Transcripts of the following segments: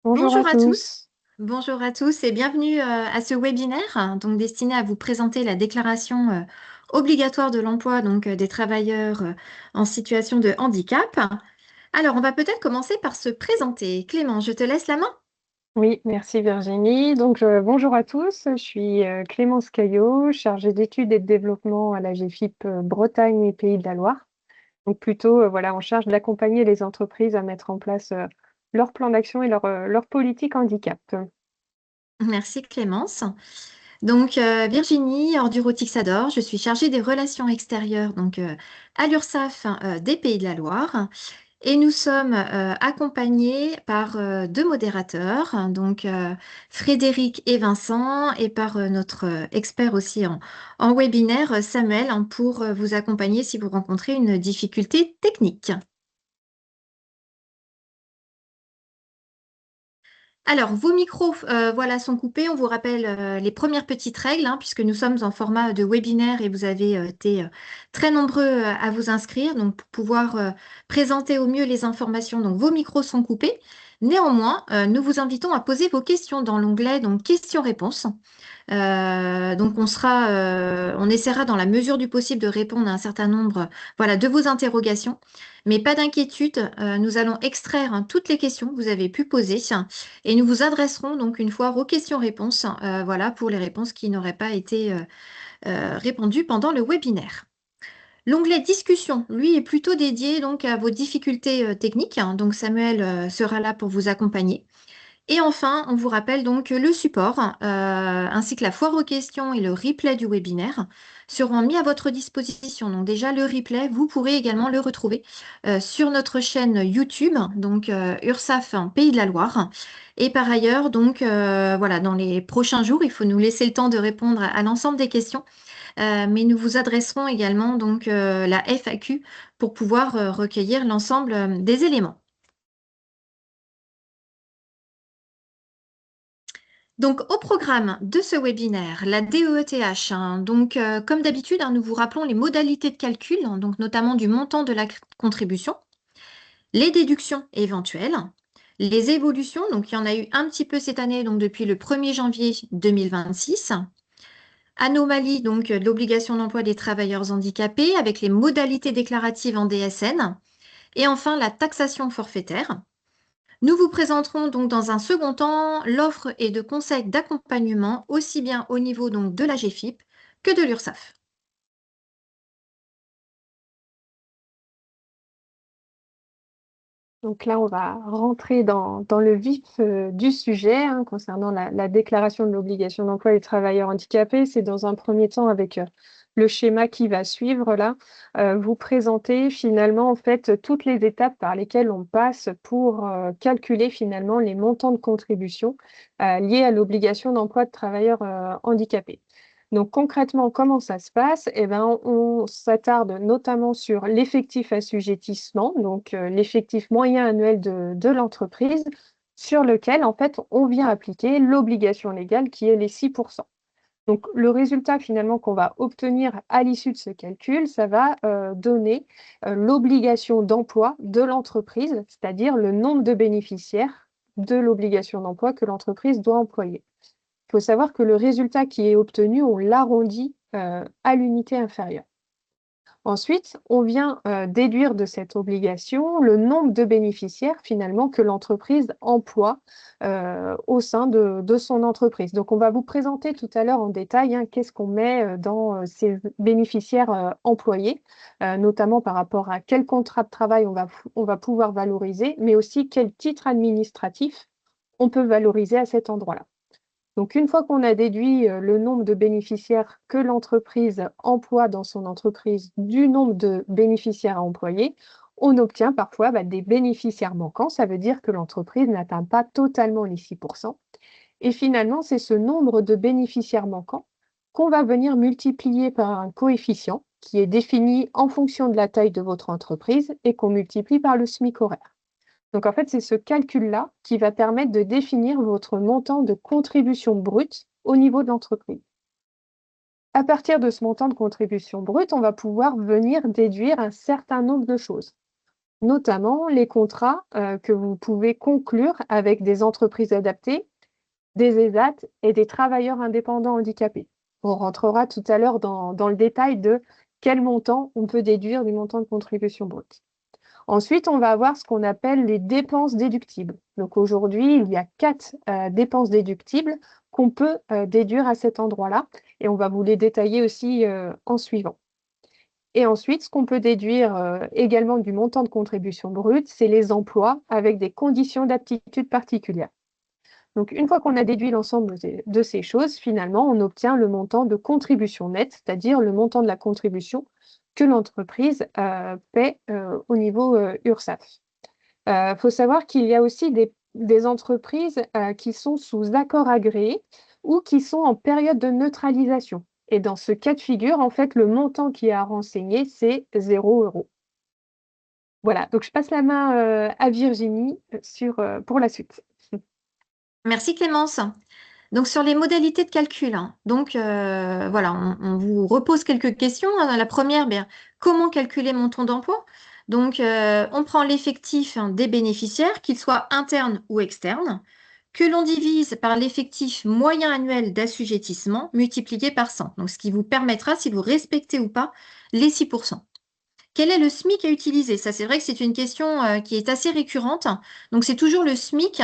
Bonjour à Bonjour à tous. tous. Bonjour à tous et bienvenue à ce webinaire donc destiné à vous présenter la déclaration obligatoire de l'emploi des travailleurs en situation de handicap. Alors, on va peut-être commencer par se présenter. Clément, je te laisse la main. Oui, merci Virginie. Bonjour à tous. Je suis Clémence Caillot, chargée d'études et de développement à la GFIP Bretagne et Pays de la Loire. Donc plutôt, voilà, en charge d'accompagner les entreprises à mettre en place leur plan d'action et leur politique handicap. Merci Clémence. Virginie Orduro-Tixador, je suis chargée des relations extérieures à l'URSSAF des Pays de la Loire. Et nous sommes accompagnés par deux modérateurs, Frédéric et Vincent, et par notre expert aussi en webinaire, Samuel, hein, pour vous accompagner si vous rencontrez une difficulté technique. Alors, vos micros voilà, sont coupés. On vous rappelle les premières petites règles, hein, puisque nous sommes en format de webinaire et vous avez été très nombreux à vous inscrire. Donc, pour pouvoir présenter au mieux les informations, donc vos micros sont coupés. Néanmoins, nous vous invitons à poser vos questions dans l'onglet questions-réponses. On essaiera dans la mesure du possible de répondre à un certain nombre, voilà, de vos interrogations. Mais pas d'inquiétude, nous allons extraire toutes les questions que vous avez pu poser et nous vous adresserons donc une fois aux questions-réponses, voilà, pour les réponses qui n'auraient pas été répondues pendant le webinaire. L'onglet discussion, lui, est plutôt dédié donc à vos difficultés techniques, hein. Donc Samuel sera là pour vous accompagner. Et enfin, on vous rappelle donc que le support, ainsi que la foire aux questions et le replay du webinaire seront mis à votre disposition. Donc déjà, le replay, vous pourrez également le retrouver sur notre chaîne YouTube, URSAF Pays de la Loire. Et par ailleurs, voilà, dans les prochains jours, il faut nous laisser le temps de répondre à l'ensemble des questions, mais nous vous adresserons également la FAQ pour pouvoir recueillir l'ensemble des éléments. Donc, au programme de ce webinaire, la DEETH, hein, comme d'habitude, hein, nous vous rappelons les modalités de calcul, hein, donc notamment du montant de la contribution, les déductions éventuelles, les évolutions, donc il y en a eu un petit peu cette année, donc depuis le 1er janvier 2026, anomalie de l'obligation d'emploi des travailleurs handicapés avec les modalités déclaratives en DSN, et enfin la taxation forfaitaire. Nous vous présenterons donc dans un second temps l'offre et de conseils d'accompagnement aussi bien au niveau donc de la GFIP que de l'URSSAF. Donc là, on va rentrer dans le vif du sujet concernant la déclaration de l'obligation d'emploi des travailleurs handicapés. C'est dans un premier temps avec le schéma qui va suivre là, vous présenter finalement en fait toutes les étapes par lesquelles on passe pour calculer finalement les montants de contribution liés à l'obligation d'emploi de travailleurs handicapés. Donc concrètement, comment ça se passe? Eh ben, on s'attarde notamment sur l'effectif assujettissement, donc l'effectif moyen annuel de l'entreprise, sur lequel en fait on vient appliquer l'obligation légale qui est les 6%. Donc le résultat finalement qu'on va obtenir à l'issue de ce calcul, ça va donner l'obligation d'emploi de l'entreprise, c'est-à-dire le nombre de bénéficiaires de l'obligation d'emploi que l'entreprise doit employer. Il faut savoir que le résultat qui est obtenu, on l'arrondit à l'unité inférieure. Ensuite, on vient déduire de cette obligation le nombre de bénéficiaires finalement que l'entreprise emploie au sein de son entreprise. Donc, on va vous présenter tout à l'heure en détail qu'est-ce qu'on met dans ces bénéficiaires employés, notamment par rapport à quel contrat de travail on va pouvoir valoriser, mais aussi quel titre administratif on peut valoriser à cet endroit-là. Donc, une fois qu'on a déduit le nombre de bénéficiaires que l'entreprise emploie dans son entreprise du nombre de bénéficiaires à employer, on obtient parfois des bénéficiaires manquants. Ça veut dire que l'entreprise n'atteint pas totalement les 6%. Et finalement, c'est ce nombre de bénéficiaires manquants qu'on va venir multiplier par un coefficient qui est défini en fonction de la taille de votre entreprise et qu'on multiplie par le SMIC horaire. Donc, en fait, c'est ce calcul-là qui va permettre de définir votre montant de contribution brute au niveau de l'entreprise. À partir de ce montant de contribution brute, on va pouvoir venir déduire un certain nombre de choses. notamment les contrats que vous pouvez conclure avec des entreprises adaptées, des ESAT et des travailleurs indépendants handicapés. On rentrera tout à l'heure dans le détail de quel montant on peut déduire du montant de contribution brute. Ensuite, on va avoir ce qu'on appelle les dépenses déductibles. Donc aujourd'hui, il y a 4 dépenses déductibles qu'on peut déduire à cet endroit-là, et on va vous les détailler aussi en suivant. Et ensuite, ce qu'on peut déduire également du montant de contribution brute, c'est les emplois avec des conditions d'aptitude particulières. Donc, une fois qu'on a déduit l'ensemble de ces choses, finalement, on obtient le montant de contribution nette, c'est-à-dire le montant de la contribution que l'entreprise paie au niveau URSSAF. Il faut savoir qu'il y a aussi des entreprises qui sont sous accord agréé ou qui sont en période de neutralisation. Et dans ce cas de figure, en fait, le montant qui est à renseigner, c'est 0 €. Voilà, donc je passe la main à Virginie pour la suite. Merci Clémence. Donc sur les modalités de calcul, hein, donc voilà, on vous repose quelques questions, hein. La première, bien, comment calculer mon taux d'emploi? Donc on prend l'effectif des bénéficiaires, qu'ils soient internes ou externes, que l'on divise par l'effectif moyen annuel d'assujettissement multiplié par 100. Donc ce qui vous permettra, si vous respectez ou pas, les 6%. Quel est le SMIC à utiliser? Ça, c'est vrai que c'est une question qui est assez récurrente. Donc, c'est toujours le SMIC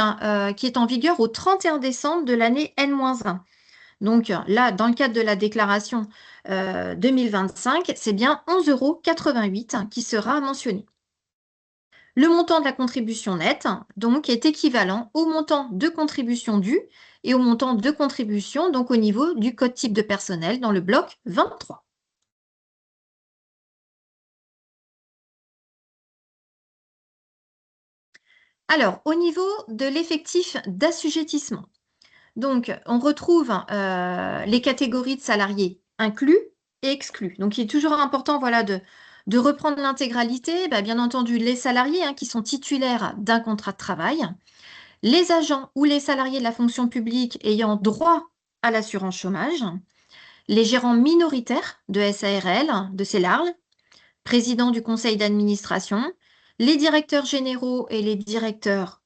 qui est en vigueur au 31 décembre de l'année N-1. Donc, là, dans le cadre de la déclaration 2025, c'est bien 11,88 € qui sera mentionné. Le montant de la contribution nette, donc, est équivalent au montant de contribution due et au montant de contribution, donc au niveau du code type de personnel dans le bloc 23. Alors, au niveau de l'effectif d'assujettissement, donc on retrouve les catégories de salariés inclus et exclus. Donc, il est toujours important, voilà, de reprendre l'intégralité. Bien entendu, les salariés qui sont titulaires d'un contrat de travail, les agents ou les salariés de la fonction publique ayant droit à l'assurance chômage, les gérants minoritaires de SARL, de CELARL, président du conseil d'administration, les directeurs généraux et les directeurs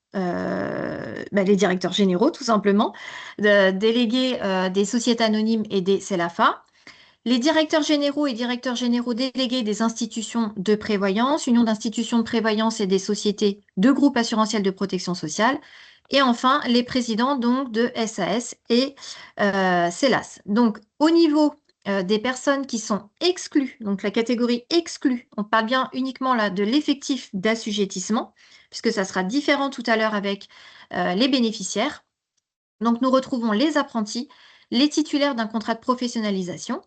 généraux, tout simplement, délégués des sociétés anonymes et des CELAFA, les directeurs généraux et directeurs généraux délégués des institutions de prévoyance, union d'institutions de prévoyance et des sociétés de groupes assurantiels de protection sociale, et enfin les présidents donc de SAS et CELAS. Donc au niveau des personnes qui sont exclues, donc la catégorie exclue, on parle bien uniquement là de l'effectif d'assujettissement, puisque ça sera différent tout à l'heure avec les bénéficiaires. Donc nous retrouvons les apprentis, les titulaires d'un contrat de professionnalisation,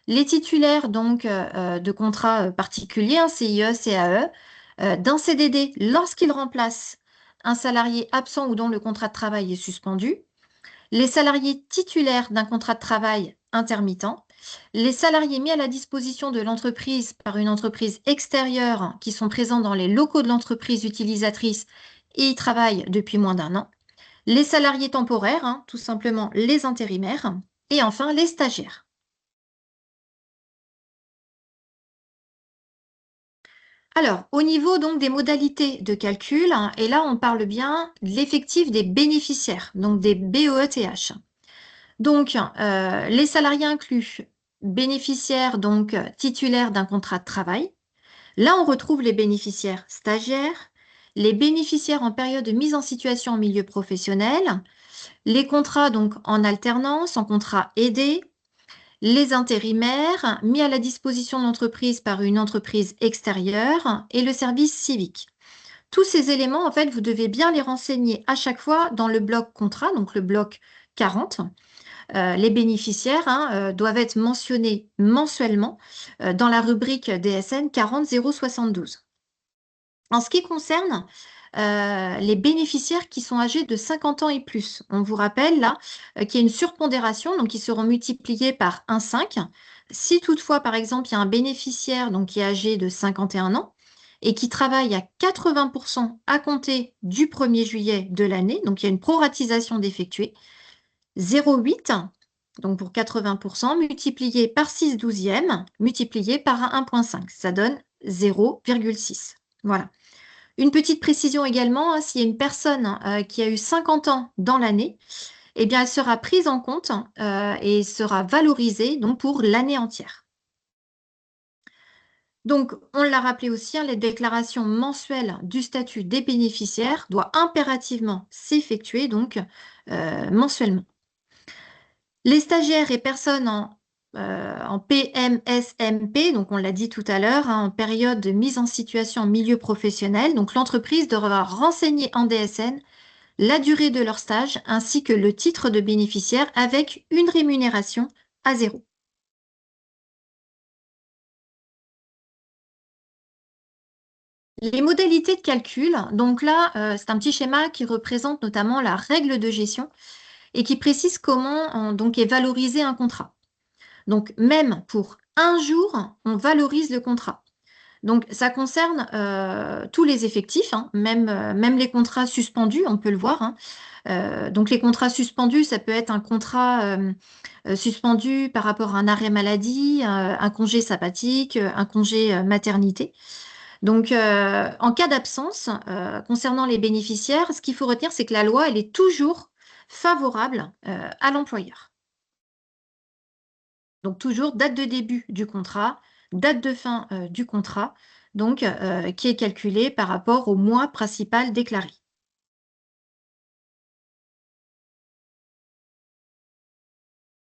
les titulaires donc de contrats particuliers, un CIE, CAE, d'un CDD lorsqu'ils remplacent un salarié absent ou dont le contrat de travail est suspendu, les salariés titulaires d'un contrat de travail intermittent, les salariés mis à la disposition de l'entreprise par une entreprise extérieure qui sont présents dans les locaux de l'entreprise utilisatrice et y travaillent depuis moins d'1 an, les salariés temporaires, tout simplement les intérimaires, et enfin les stagiaires. Alors, au niveau donc des modalités de calcul, et là on parle bien de l'effectif des bénéficiaires, donc des BEETH. Donc, les salariés inclus, bénéficiaires donc titulaires d'un contrat de travail. Là, on retrouve les bénéficiaires stagiaires, les bénéficiaires en période de mise en situation en milieu professionnel, les contrats donc en alternance, en contrat aidé, les intérimaires mis à la disposition de l'entreprise par une entreprise extérieure et le service civique. Tous ces éléments, en fait, vous devez bien les renseigner à chaque fois dans le bloc contrat, donc le bloc 40. Les bénéficiaires doivent être mentionnés mensuellement dans la rubrique DSN 40 072. En ce qui concerne les bénéficiaires qui sont âgés de 50 ans et plus, on vous rappelle là qu'il y a une surpondération, donc ils seront multipliés par 1,5. Si toutefois, par exemple, il y a un bénéficiaire donc, qui est âgé de 51 ans et qui travaille à 80% à compter du 1er juillet de l'année, donc il y a une proratisation d'effectuer, 0,8, donc pour 80%, multiplié par 6/12, multiplié par 1,5. Ça donne 0,6. Voilà. Une petite précision également, hein, s'il y a une personne qui a eu 50 ans dans l'année, eh bien, elle sera prise en compte et sera valorisée donc, pour l'année entière. Donc, on l'a rappelé aussi, hein, les déclarations mensuelles du statut des bénéficiaires doivent impérativement s'effectuer donc mensuellement. Les stagiaires et personnes en PMSMP, donc on l'a dit tout à l'heure, hein, en période de mise en situation en milieu professionnel, donc l'entreprise devra renseigner en DSN la durée de leur stage ainsi que le titre de bénéficiaire avec une rémunération à zéro. Les modalités de calcul, donc là, c'est un petit schéma qui représente notamment la règle de gestion et qui précise comment donc est valorisé un contrat. Donc, même pour un jour, on valorise le contrat. Donc, ça concerne tous les effectifs, hein, même les contrats suspendus, on peut le voir, hein. Donc, les contrats suspendus, ça peut être un contrat suspendu par rapport à un arrêt maladie, un congé sabbatique, un congé maternité. Donc, en cas d'absence, concernant les bénéficiaires, ce qu'il faut retenir, c'est que la loi, elle est toujours favorable à l'employeur. Donc, toujours date de début du contrat, date de fin du contrat, donc qui est calculée par rapport au mois principal déclaré.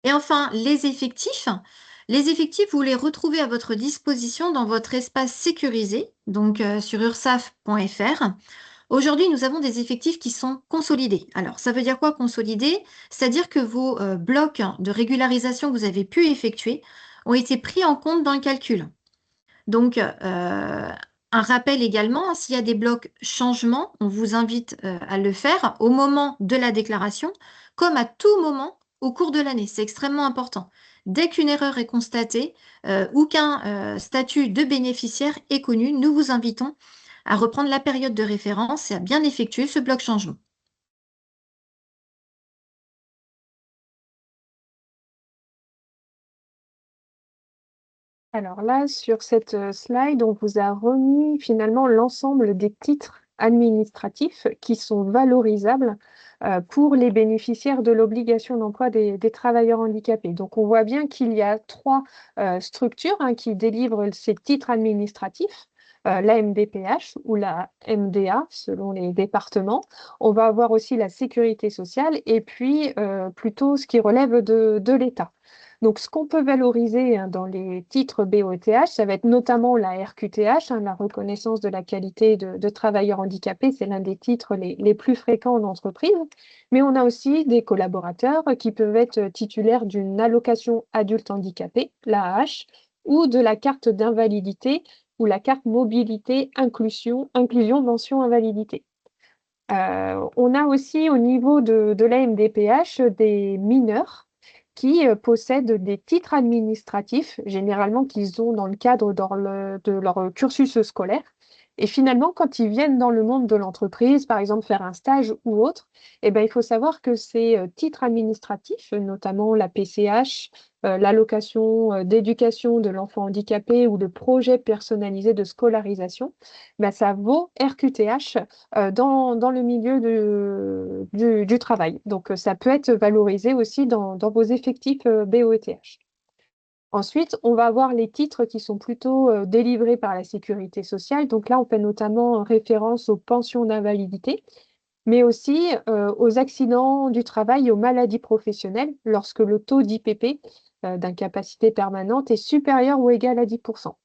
Et enfin, les effectifs. Les effectifs, vous les retrouvez à votre disposition dans votre espace sécurisé, donc sur ursaf.fr. Aujourd'hui, nous avons des effectifs qui sont consolidés. Alors, ça veut dire quoi consolidés? C'est-à-dire que vos blocs de régularisation que vous avez pu effectuer ont été pris en compte dans le calcul. Donc, un rappel également, hein, s'il y a des blocs changements, on vous invite à le faire au moment de la déclaration, comme à tout moment au cours de l'année. C'est extrêmement important. Dès qu'une erreur est constatée ou qu'un statut de bénéficiaire est connu, nous vous invitons à reprendre la période de référence et à bien effectuer ce bloc changement. Alors là, sur cette slide, on vous a remis finalement l'ensemble des titres administratifs qui sont valorisables pour les bénéficiaires de l'obligation d'emploi des travailleurs handicapés. Donc, on voit bien qu'il y a trois structures hein, qui délivrent ces titres administratifs. La MDPH ou la MDA selon les départements. On va avoir aussi la sécurité sociale et puis plutôt ce qui relève de l'État. Donc, ce qu'on peut valoriser hein, dans les titres BOTH, ça va être notamment la RQTH, hein, la reconnaissance de la qualité de travailleurs handicapés. C'est l'un des titres les plus fréquents en entreprise. Mais on a aussi des collaborateurs qui peuvent être titulaires d'une allocation adulte handicapé, l'AAH, ou de la carte d'invalidité ou la carte mobilité inclusion mention invalidité. On a aussi au niveau de la MDPH des mineurs qui possèdent des titres administratifs, généralement qu'ils ont dans le cadre de leur cursus scolaire. Et finalement, quand ils viennent dans le monde de l'entreprise, par exemple faire un stage ou autre, eh ben, il faut savoir que ces titres administratifs, notamment la PCH, l'allocation d'éducation de l'enfant handicapé ou le projet personnalisé de scolarisation, ben, ça vaut RQTH dans le milieu du travail. Donc, ça peut être valorisé aussi dans vos effectifs BOETH. Ensuite, on va avoir les titres qui sont plutôt délivrés par la sécurité sociale. Donc là, on fait notamment référence aux pensions d'invalidité, mais aussi aux accidents du travail et aux maladies professionnelles lorsque le taux d'IPP, d'incapacité permanente, est supérieur ou égal à 10%.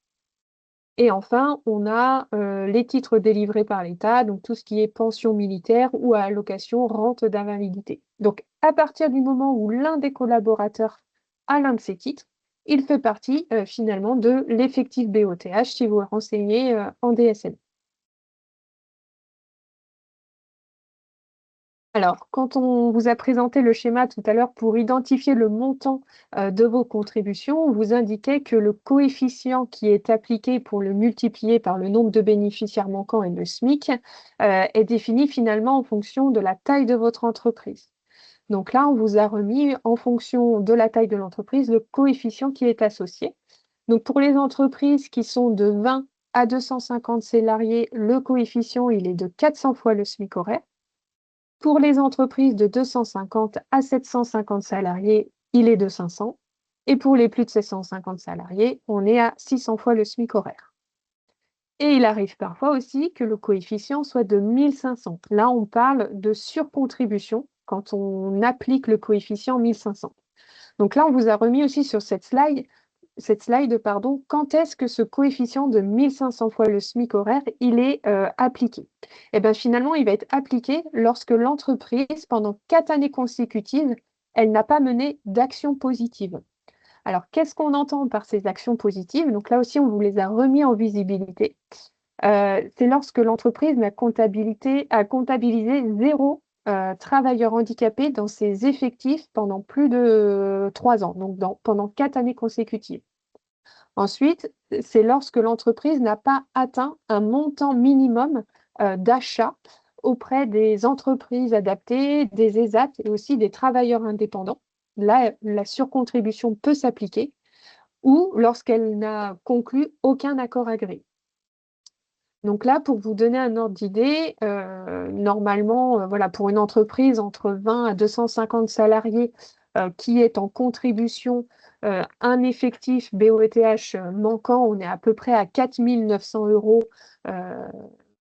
Et enfin, on a les titres délivrés par l'État, donc tout ce qui est pension militaire ou allocation rente d'invalidité. Donc, à partir du moment où l'un des collaborateurs a l'un de ces titres, il fait partie finalement de l'effectif BOTH si vous renseignez en DSN. Alors, quand on vous a présenté le schéma tout à l'heure pour identifier le montant de vos contributions, on vous indiquait que le coefficient qui est appliqué pour le multiplier par le nombre de bénéficiaires manquants et le SMIC est défini finalement en fonction de la taille de votre entreprise. Donc là, on vous a remis en fonction de la taille de l'entreprise le coefficient qui est associé. Donc pour les entreprises qui sont de 20 à 250 salariés, le coefficient, il est de 400 fois le SMIC horaire. Pour les entreprises de 250 à 750 salariés, il est de 500. Et pour les plus de 750 salariés, on est à 600 fois le SMIC horaire. Et il arrive parfois aussi que le coefficient soit de 1500. Là, on parle de surcontribution quand on applique le coefficient 1500. Donc là, on vous a remis aussi sur cette slide, quand est-ce que ce coefficient de 1500 fois le SMIC horaire, il est appliqué? Et bien finalement, il va être appliqué lorsque l'entreprise, pendant 4 années consécutives, elle n'a pas mené d'action positive. Alors, qu'est-ce qu'on entend par ces actions positives? Donc là aussi, on vous les a remis en visibilité. C'est lorsque l'entreprise a comptabilisé 0 travailleurs handicapés dans ses effectifs pendant plus de 3 ans, donc pendant 4 années consécutives. Ensuite, c'est lorsque l'entreprise n'a pas atteint un montant minimum d'achat auprès des entreprises adaptées, des ESAT et aussi des travailleurs indépendants. Là, la surcontribution peut s'appliquer ou lorsqu'elle n'a conclu aucun accord agréé. Donc là, pour vous donner un ordre d'idée, normalement, voilà, pour une entreprise entre 20 à 250 salariés qui est en contribution, un effectif BOETH manquant, on est à peu près à 4 900 €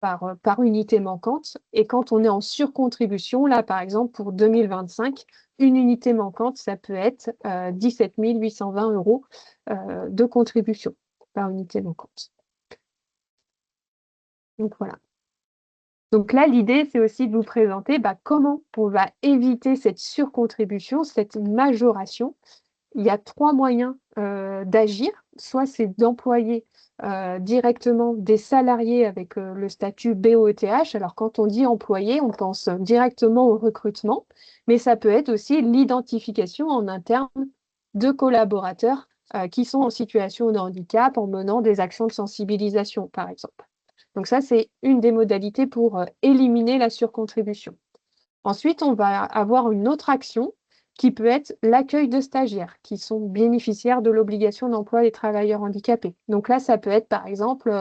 par unité manquante. Et quand on est en surcontribution, là, par exemple, pour 2025, une unité manquante, ça peut être 17 820 € de contribution par unité manquante. Donc voilà. Donc là, l'idée, c'est aussi de vous présenter comment on va éviter cette surcontribution, cette majoration. Il y a 3 moyens d'agir. Soit c'est d'employer directement des salariés avec le statut BOETH. Alors quand on dit employé, on pense directement au recrutement, mais ça peut être aussi l'identification en interne de collaborateurs qui sont en situation de handicap en menant des actions de sensibilisation, par exemple. Donc ça, c'est une des modalités pour éliminer la surcontribution. Ensuite, on va avoir une autre action qui peut être l'accueil de stagiaires qui sont bénéficiaires de l'obligation d'emploi des travailleurs handicapés. Donc là, ça peut être par exemple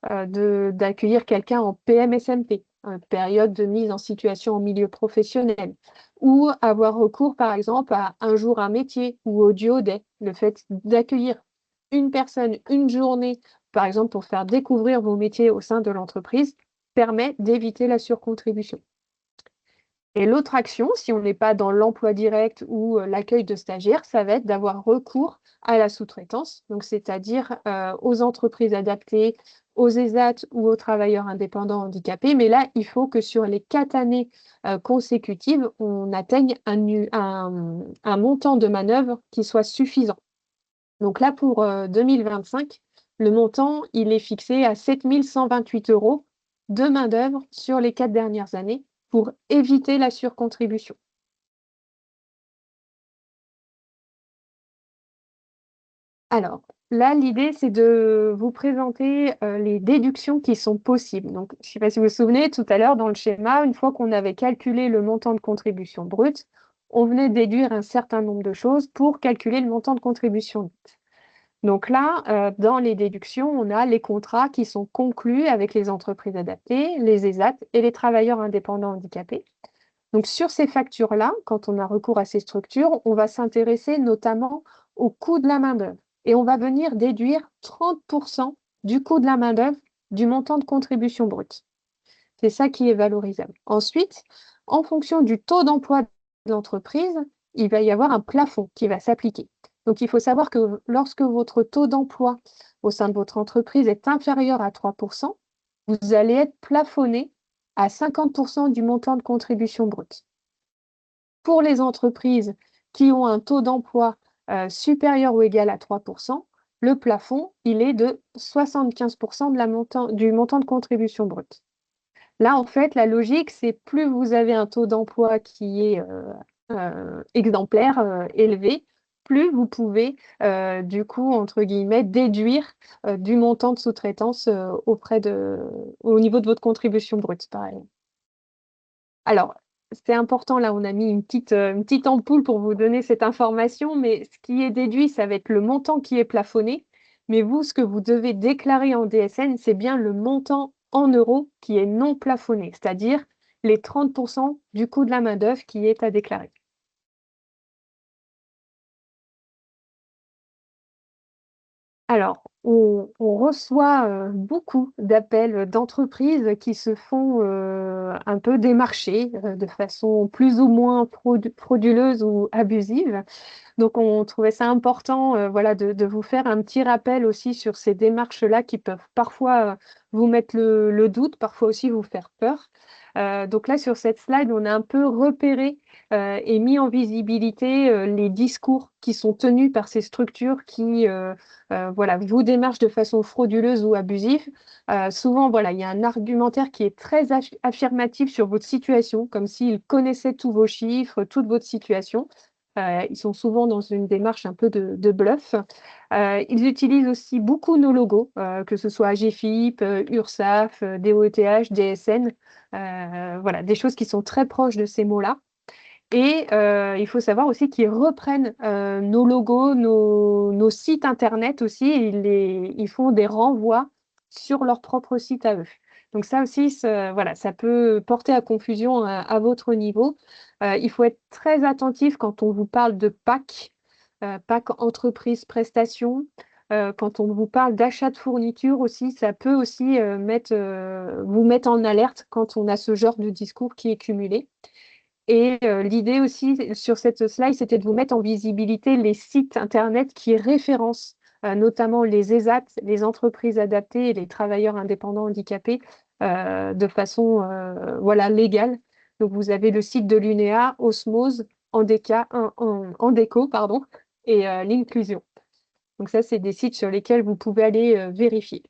d'accueillir quelqu'un en PMSMP, période de mise en situation en milieu professionnel, ou avoir recours par exemple à un jour un métier ou au duo day, le fait d'accueillir une personne une journée, par exemple pour faire découvrir vos métiers au sein de l'entreprise, permet d'éviter la surcontribution. Et l'autre action, si on n'est pas dans l'emploi direct ou l'accueil de stagiaires, ça va être d'avoir recours à la sous-traitance, donc c'est-à-dire aux entreprises adaptées, aux ESAT ou aux travailleurs indépendants handicapés. Mais là, il faut que sur les 4 années consécutives, on atteigne un montant de manœuvre qui soit suffisant. Donc là, pour 2025, le montant, il est fixé à 7 128 € de main-d'œuvre sur les 4 dernières années pour éviter la surcontribution. Alors, là, l'idée, c'est de vous présenter les déductions qui sont possibles. Donc, je ne sais pas si vous vous souvenez, tout à l'heure, dans le schéma, une fois qu'on avait calculé le montant de contribution brute, on venait déduire un certain nombre de choses pour calculer le montant de contribution nette. Donc là, dans les déductions, on a les contrats qui sont conclus avec les entreprises adaptées, les ESAT et les travailleurs indépendants handicapés. Donc sur ces factures-là, quand on a recours à ces structures, on va s'intéresser notamment au coût de la main-d'œuvre et on va venir déduire 30% du coût de la main-d'œuvre du montant de contribution brute. C'est ça qui est valorisable. Ensuite, en fonction du taux d'emploi de l'entreprise, il va y avoir un plafond qui va s'appliquer. Donc, il faut savoir que lorsque votre taux d'emploi au sein de votre entreprise est inférieur à 3%, vous allez être plafonné à 50% du montant de contribution brute. Pour les entreprises qui ont un taux d'emploi supérieur ou égal à 3%, le plafond, il est de 75% du montant de contribution brute. Là, en fait, la logique, c'est plus vous avez un taux d'emploi qui est exemplaire, élevé, plus vous pouvez, du coup, entre guillemets, déduire du montant de sous-traitance au niveau de votre contribution brute, par exemple. Alors, c'est important, là, on a mis une petite ampoule pour vous donner cette information, mais ce qui est déduit, ça va être le montant qui est plafonné, Mais vous, ce que vous devez déclarer en DSN, c'est bien le montant en euros qui est non plafonné, c'est-à-dire les 30 du coût de la main-d'œuvre qui est à déclarer. Alors, on reçoit, beaucoup d'appels d'entreprises qui se font, un peu démarcher, de façon plus ou moins frauduleuse ou abusive. Donc on trouvait ça important, voilà, de vous faire un petit rappel aussi sur ces démarches-là qui peuvent parfois, vous mettre le doute, parfois aussi vous faire peur. Donc là, sur cette slide, on a un peu repéré, et mis en visibilité, les discours qui sont tenus par ces structures qui, voilà, vous démarchent de façon frauduleuse ou abusive. Souvent, voilà, il y a un argumentaire qui est très affirmatif sur votre situation, comme s'ils connaissaient tous vos chiffres, toute votre situation. Ils sont souvent dans une démarche un peu de bluff. Ils utilisent aussi beaucoup nos logos, que ce soit AGFIP, URSSAF, DOETH, DSN, voilà, des choses qui sont très proches de ces mots-là. Et il faut savoir aussi qu'ils reprennent nos logos, nos sites internet aussi, ils font des renvois sur leur propre site à eux. Donc ça aussi, voilà, ça peut porter à confusion à votre niveau. Il faut être très attentif quand on vous parle de PAC, PAC entreprise prestation. Quand on vous parle d'achat de fourniture aussi, ça peut aussi vous mettre en alerte quand on a ce genre de discours qui est cumulé. Et l'idée aussi sur cette slide, c'était de vous mettre en visibilité les sites internet qui référencent, notamment les ESAT, les entreprises adaptées et les travailleurs indépendants handicapés, de façon, voilà, légale. Donc vous avez le site de l'UNEA, Osmose, Andeco, pardon, et l'inclusion. Donc ça, c'est des sites sur lesquels vous pouvez aller, vérifier.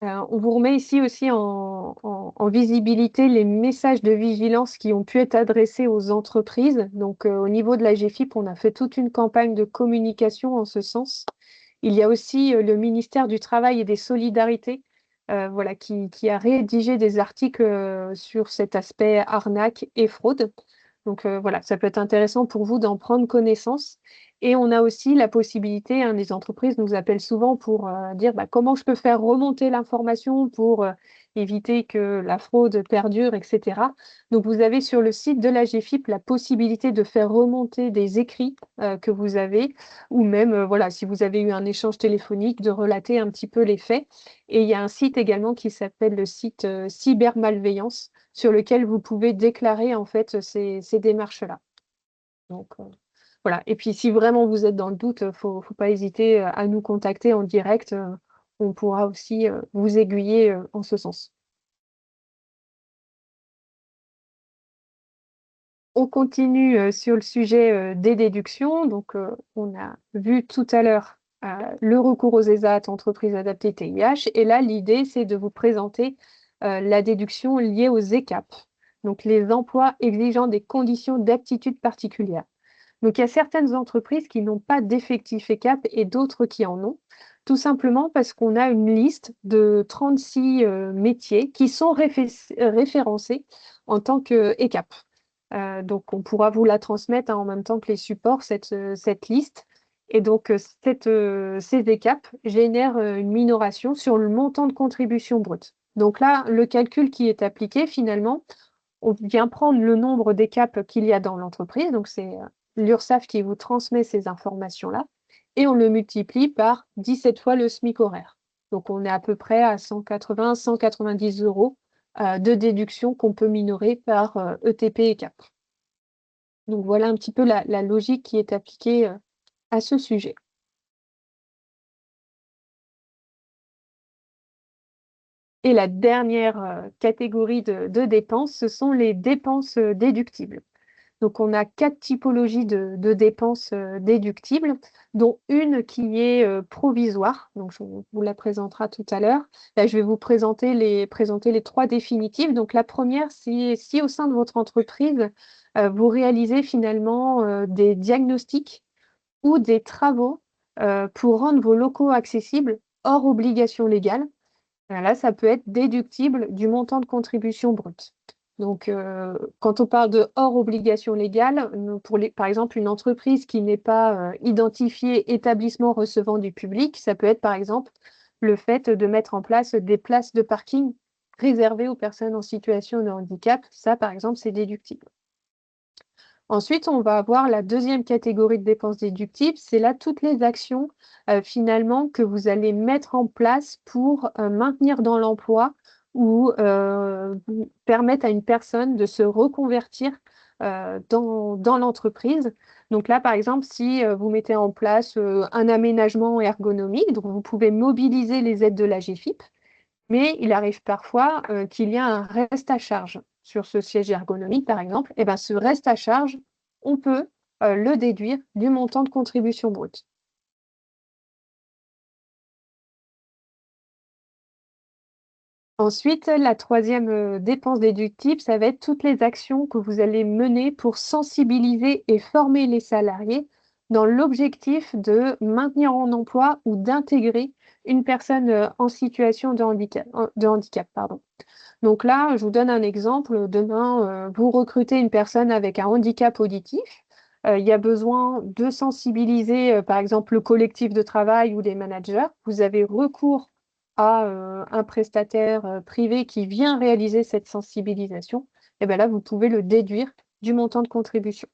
On vous remet ici aussi en visibilité les messages de vigilance qui ont pu être adressés aux entreprises. Donc, au niveau de la GFIP, on a fait toute une campagne de communication en ce sens. Il y a aussi le ministère du Travail et des Solidarités, voilà, qui a rédigé des articles sur cet aspect arnaque et fraude. Donc, voilà, ça peut être intéressant pour vous d'en prendre connaissance. Et on a aussi la possibilité, hein, les entreprises nous appellent souvent pour dire bah, comment je peux faire remonter l'information pour éviter que la fraude perdure, etc. Donc, vous avez sur le site de la GFIP la possibilité de faire remonter des écrits que vous avez, ou même, voilà, si vous avez eu un échange téléphonique, de relater un petit peu les faits. Et il y a un site également qui s'appelle le site Cybermalveillance, sur lequel vous pouvez déclarer en fait ces démarches-là. Donc, voilà. Et puis, si vraiment vous êtes dans le doute, faut pas hésiter à nous contacter en direct. On pourra aussi vous aiguiller en ce sens. On continue sur le sujet des déductions. Donc, on a vu tout à l'heure le recours aux ESAT, entreprises adaptées TIH. Et là, l'idée, c'est de vous présenter la déduction liée aux ECAP, donc les emplois exigeant des conditions d'aptitude particulières. Donc, il y a certaines entreprises qui n'ont pas d'effectifs ECAP et d'autres qui en ont, tout simplement parce qu'on a une liste de 36 métiers qui sont référencés en tant qu'ECAP. Donc, on pourra vous la transmettre hein, en même temps que les supports, cette liste. Et donc, ces ECAP génèrent une minoration sur le montant de contribution brute. Donc là, le calcul qui est appliqué, finalement, on vient prendre le nombre d'ECAP qu'il y a dans l'entreprise. Donc, c'est l'URSSAF qui vous transmet ces informations-là. Et on le multiplie par 17 fois le SMIC horaire. Donc, on est à peu près à 180, 190 euros de déduction qu'on peut minorer par ETP et CAP. Donc voilà un petit peu la logique qui est appliquée à ce sujet. Et la dernière catégorie de dépenses, ce sont les dépenses déductibles. Donc on a 4 typologies de dépenses déductibles, dont une qui est provisoire. Donc on vous la présentera tout à l'heure. Là, je vais vous présenter les 3 définitives. Donc la première, c'est si au sein de votre entreprise, vous réalisez finalement des diagnostics ou des travaux pour rendre vos locaux accessibles hors obligation légale. Là, ça peut être déductible du montant de contribution brute. Donc, quand on parle de hors obligation légale, par exemple, une entreprise qui n'est pas identifiée établissement recevant du public, ça peut être par exemple le fait de mettre en place des places de parking réservées aux personnes en situation de handicap. Ça, par exemple, c'est déductible. Ensuite, on va avoir la deuxième catégorie de dépenses déductibles. C'est là toutes les actions finalement que vous allez mettre en place pour maintenir dans l'emploi ou permettre à une personne de se reconvertir dans l'entreprise. Donc là, par exemple, si vous mettez en place un aménagement ergonomique, donc vous pouvez mobiliser les aides de la GFIP, mais il arrive parfois qu'il y a un reste à charge sur ce siège ergonomique, par exemple. Et ben, ce reste à charge, on peut le déduire du montant de contribution brute. Ensuite, la troisième dépense déductible, ça va être toutes les actions que vous allez mener pour sensibiliser et former les salariés dans l'objectif de maintenir en emploi ou d'intégrer une personne en situation de handicap, pardon. Donc là, je vous donne un exemple. Demain, vous recrutez une personne avec un handicap auditif. Il y a besoin de sensibiliser, par exemple, le collectif de travail ou les managers. Vous avez recours à un prestataire privé qui vient réaliser cette sensibilisation. Et bien là, vous pouvez le déduire du montant de contribution.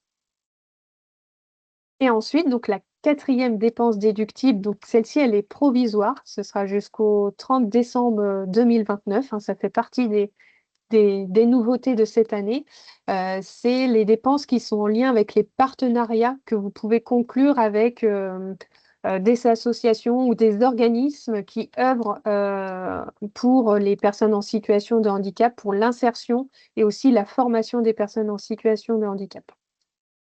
Et ensuite, donc la quatrième dépense déductible, donc celle-ci, elle est provisoire. Ce sera jusqu'au 30 décembre 2029. Ça fait partie des nouveautés de cette année, c'est les dépenses qui sont en lien avec les partenariats que vous pouvez conclure avec des associations ou des organismes qui œuvrent pour les personnes en situation de handicap, pour l'insertion et aussi la formation des personnes en situation de handicap.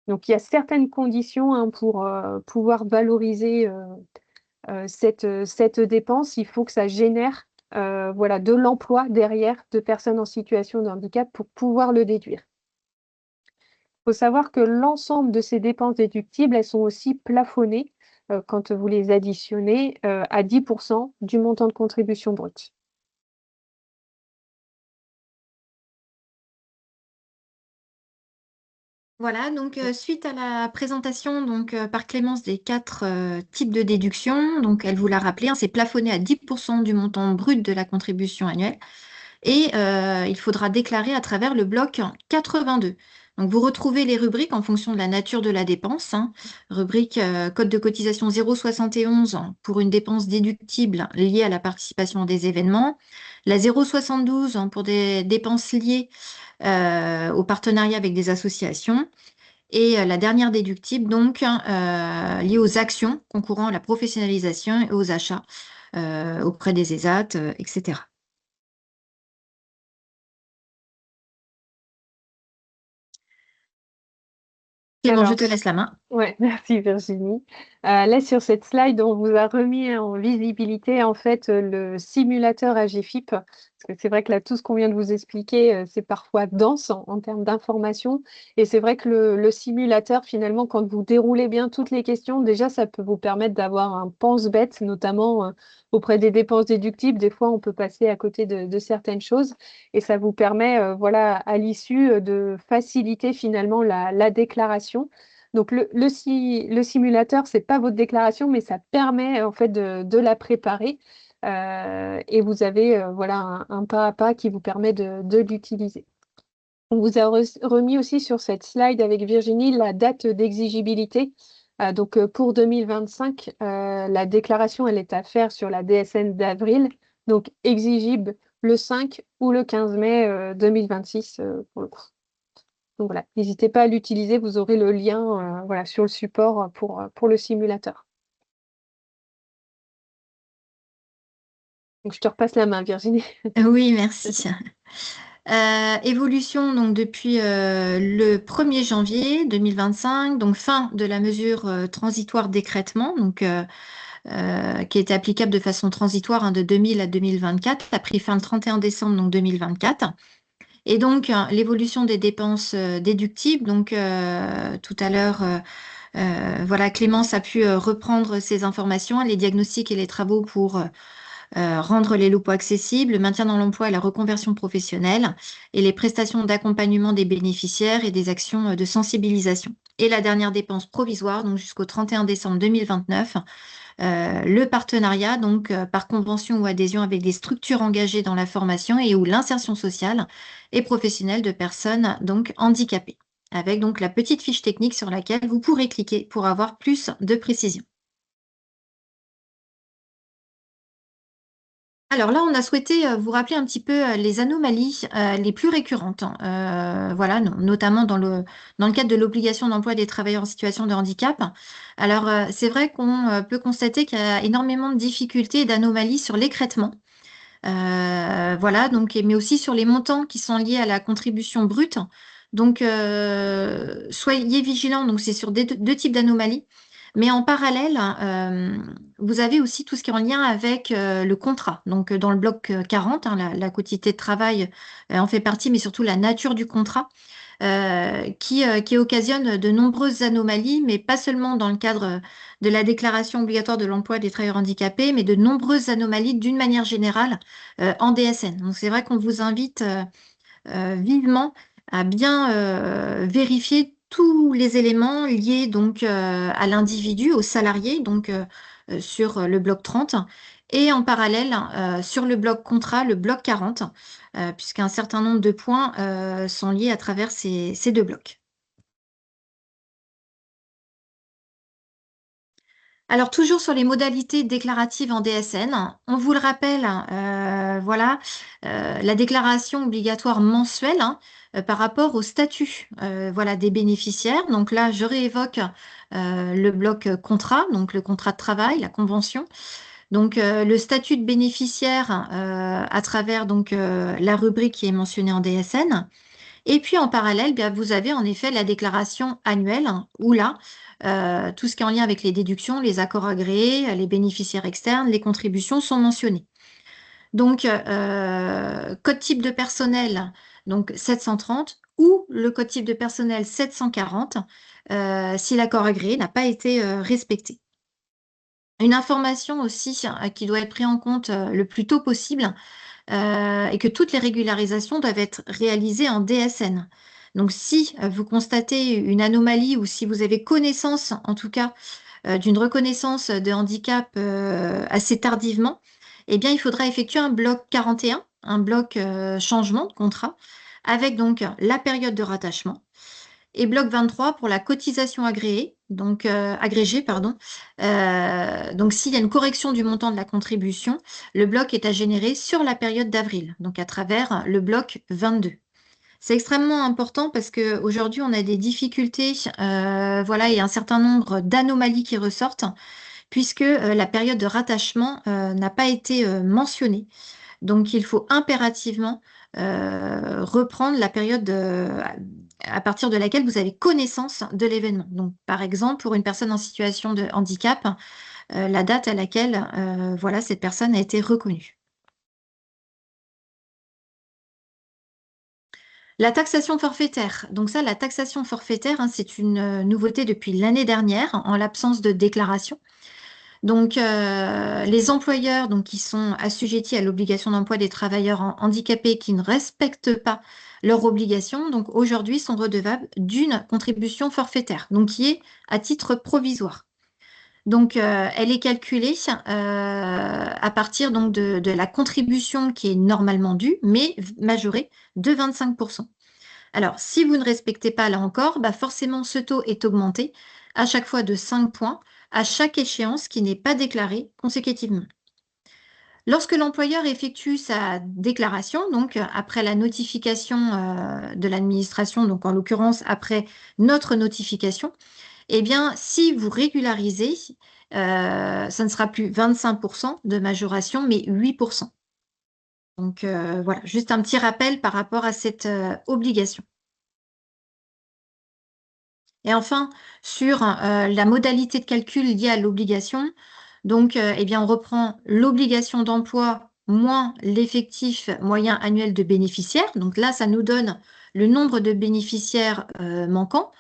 Donc, il y a certaines conditions pour pouvoir valoriser cette dépense. Il faut que ça génère voilà, de l'emploi derrière de personnes en situation de handicap pour pouvoir le déduire. Il faut savoir que l'ensemble de ces dépenses déductibles, elles sont aussi plafonnées quand vous les additionnez à 10% du montant de contribution brute. Voilà, donc suite à la présentation par Clémence des quatre types de déductions, donc elle vous l'a rappelé, c'est plafonné à 10% du montant brut de la contribution annuelle et il faudra déclarer à travers le bloc 82. Donc vous retrouvez les rubriques en fonction de la nature de la dépense. Rubrique code de cotisation 0,71 pour une dépense déductible liée à la participation à des événements, la 0,72 pour des dépenses liées au partenariat avec des associations. Et la dernière déductible, donc, liée aux actions concourant à la professionnalisation et aux achats auprès des ESAT, etc. Clément, je Alors, te laisse la main. ouais, merci Virginie. Là, sur cette slide, on vous a remis en visibilité en fait le simulateur AGFIP. Parce que c'est vrai que là, tout ce qu'on vient de vous expliquer, c'est parfois dense en termes d'informations. Et c'est vrai que le simulateur, finalement, quand vous déroulez bien toutes les questions, déjà, ça peut vous permettre d'avoir un pense-bête, notamment auprès des dépenses déductibles. Des fois, on peut passer à côté de certaines choses. Et ça vous permet, voilà, à l'issue, de faciliter finalement la déclaration. Donc le simulateur, c'est pas votre déclaration, mais ça permet en fait de la préparer. Et vous avez voilà un pas à pas qui vous permet de l'utiliser. On vous a remis aussi sur cette slide avec Virginie la date d'exigibilité. Donc pour 2025, la déclaration elle est à faire sur la DSN d'avril, donc exigible le 5 ou le 15 mai 2026 pour le coup. Donc voilà, n'hésitez pas à l'utiliser, vous aurez le lien voilà, sur le support pour le simulateur. Donc je te repasse la main, Virginie. Oui, merci. Évolution donc depuis le 1er janvier 2025, donc fin de la mesure transitoire d'écrêtement, qui était applicable de façon transitoire de 2000 à 2024, a pris fin le 31 décembre donc 2024. Et donc l'évolution des dépenses déductibles, donc tout à l'heure, voilà, Clémence a pu reprendre ces informations, les diagnostics et les travaux pour rendre les locaux accessibles, le maintien dans l'emploi et la reconversion professionnelle, et les prestations d'accompagnement des bénéficiaires et des actions de sensibilisation. Et la dernière dépense provisoire, donc jusqu'au 31 décembre 2029, le partenariat, donc par convention ou adhésion avec des structures engagées dans la formation et ou l'insertion sociale et professionnelle de personnes donc handicapées, avec donc la petite fiche technique sur laquelle vous pourrez cliquer pour avoir plus de précision. Alors là, on a souhaité vous rappeler un petit peu les anomalies les plus récurrentes, hein, voilà, notamment dans le cadre de l'obligation d'emploi des travailleurs en situation de handicap. Alors, c'est vrai qu'on peut constater qu'il y a énormément de difficultés et d'anomalies sur l'écrêtement. Voilà, donc, mais aussi sur les montants qui sont liés à la contribution brute. Donc, soyez vigilants, donc c'est sur deux types d'anomalies. Mais en parallèle, vous avez aussi tout ce qui est en lien avec le contrat. Donc, dans le bloc 40, hein, la quotité de travail en fait partie, mais surtout la nature du contrat, qui occasionne de nombreuses anomalies, mais pas seulement dans le cadre de la déclaration obligatoire de l'emploi des travailleurs handicapés, mais de nombreuses anomalies d'une manière générale en DSN. Donc, c'est vrai qu'on vous invite vivement à bien vérifier tous les éléments liés donc à l'individu, au salarié, donc sur le bloc 30, et en parallèle sur le bloc contrat, le bloc 40, puisqu'un certain nombre de points sont liés à travers ces deux blocs. Alors, toujours sur les modalités déclaratives en DSN, on vous le rappelle, voilà, la déclaration obligatoire mensuelle, hein, par rapport au statut, voilà, des bénéficiaires. Donc là, je réévoque le bloc contrat, donc le contrat de travail, la convention. Donc, le statut de bénéficiaire à travers donc la rubrique qui est mentionnée en DSN. Et puis en parallèle, bien, vous avez en effet la déclaration annuelle, hein, où là, tout ce qui est en lien avec les déductions, les accords agréés, les bénéficiaires externes, les contributions sont mentionnés. Donc, code type de personnel, donc 730, ou le code type de personnel 740, si l'accord agréé n'a pas été respecté. Une information aussi qui doit être prise en compte le plus tôt possible, et que toutes les régularisations doivent être réalisées en DSN. Donc, si vous constatez une anomalie ou si vous avez connaissance, en tout cas, d'une reconnaissance de handicap assez tardivement, eh bien, il faudra effectuer un bloc 41, un bloc changement de contrat, avec donc la période de rattachement, et bloc 23 pour la cotisation agréée, donc agrégée, pardon. Donc, s'il y a une correction du montant de la contribution, le bloc est à générer sur la période d'avril, donc à travers le bloc 22. C'est extrêmement important parce qu'aujourd'hui, on a des difficultés, voilà, et un certain nombre d'anomalies qui ressortent, puisque la période de rattachement n'a pas été mentionnée. Donc, il faut impérativement reprendre la période à partir de laquelle vous avez connaissance de l'événement. Donc, par exemple, pour une personne en situation de handicap, la date à laquelle voilà, cette personne a été reconnue. La taxation forfaitaire. Donc ça, la taxation forfaitaire, hein, c'est une nouveauté depuis l'année dernière, en l'absence de déclaration. Donc, les employeurs donc, qui sont assujettis à l'obligation d'emploi des travailleurs handicapés qui ne respectent pas leurs obligations, donc aujourd'hui sont redevables d'une contribution forfaitaire, donc qui est à titre provisoire. Donc, elle est calculée à partir donc, de la contribution qui est normalement due, mais majorée de 25%. Alors, si vous ne respectez pas, là encore, bah forcément, ce taux est augmenté à chaque fois de 5 points à chaque échéance qui n'est pas déclarée consécutivement. Lorsque l'employeur effectue sa déclaration, donc après la notification de l'administration, donc en l'occurrence après notre notification, eh bien, si vous régularisez, ça ne sera plus 25% de majoration, mais 8%. Donc voilà, juste un petit rappel par rapport à cette obligation. Et enfin, sur la modalité de calcul liée à l'obligation, donc, eh bien, on reprend l'obligation d'emploi moins l'effectif moyen annuel de bénéficiaires. Donc là, ça nous donne le nombre de bénéficiaires manquants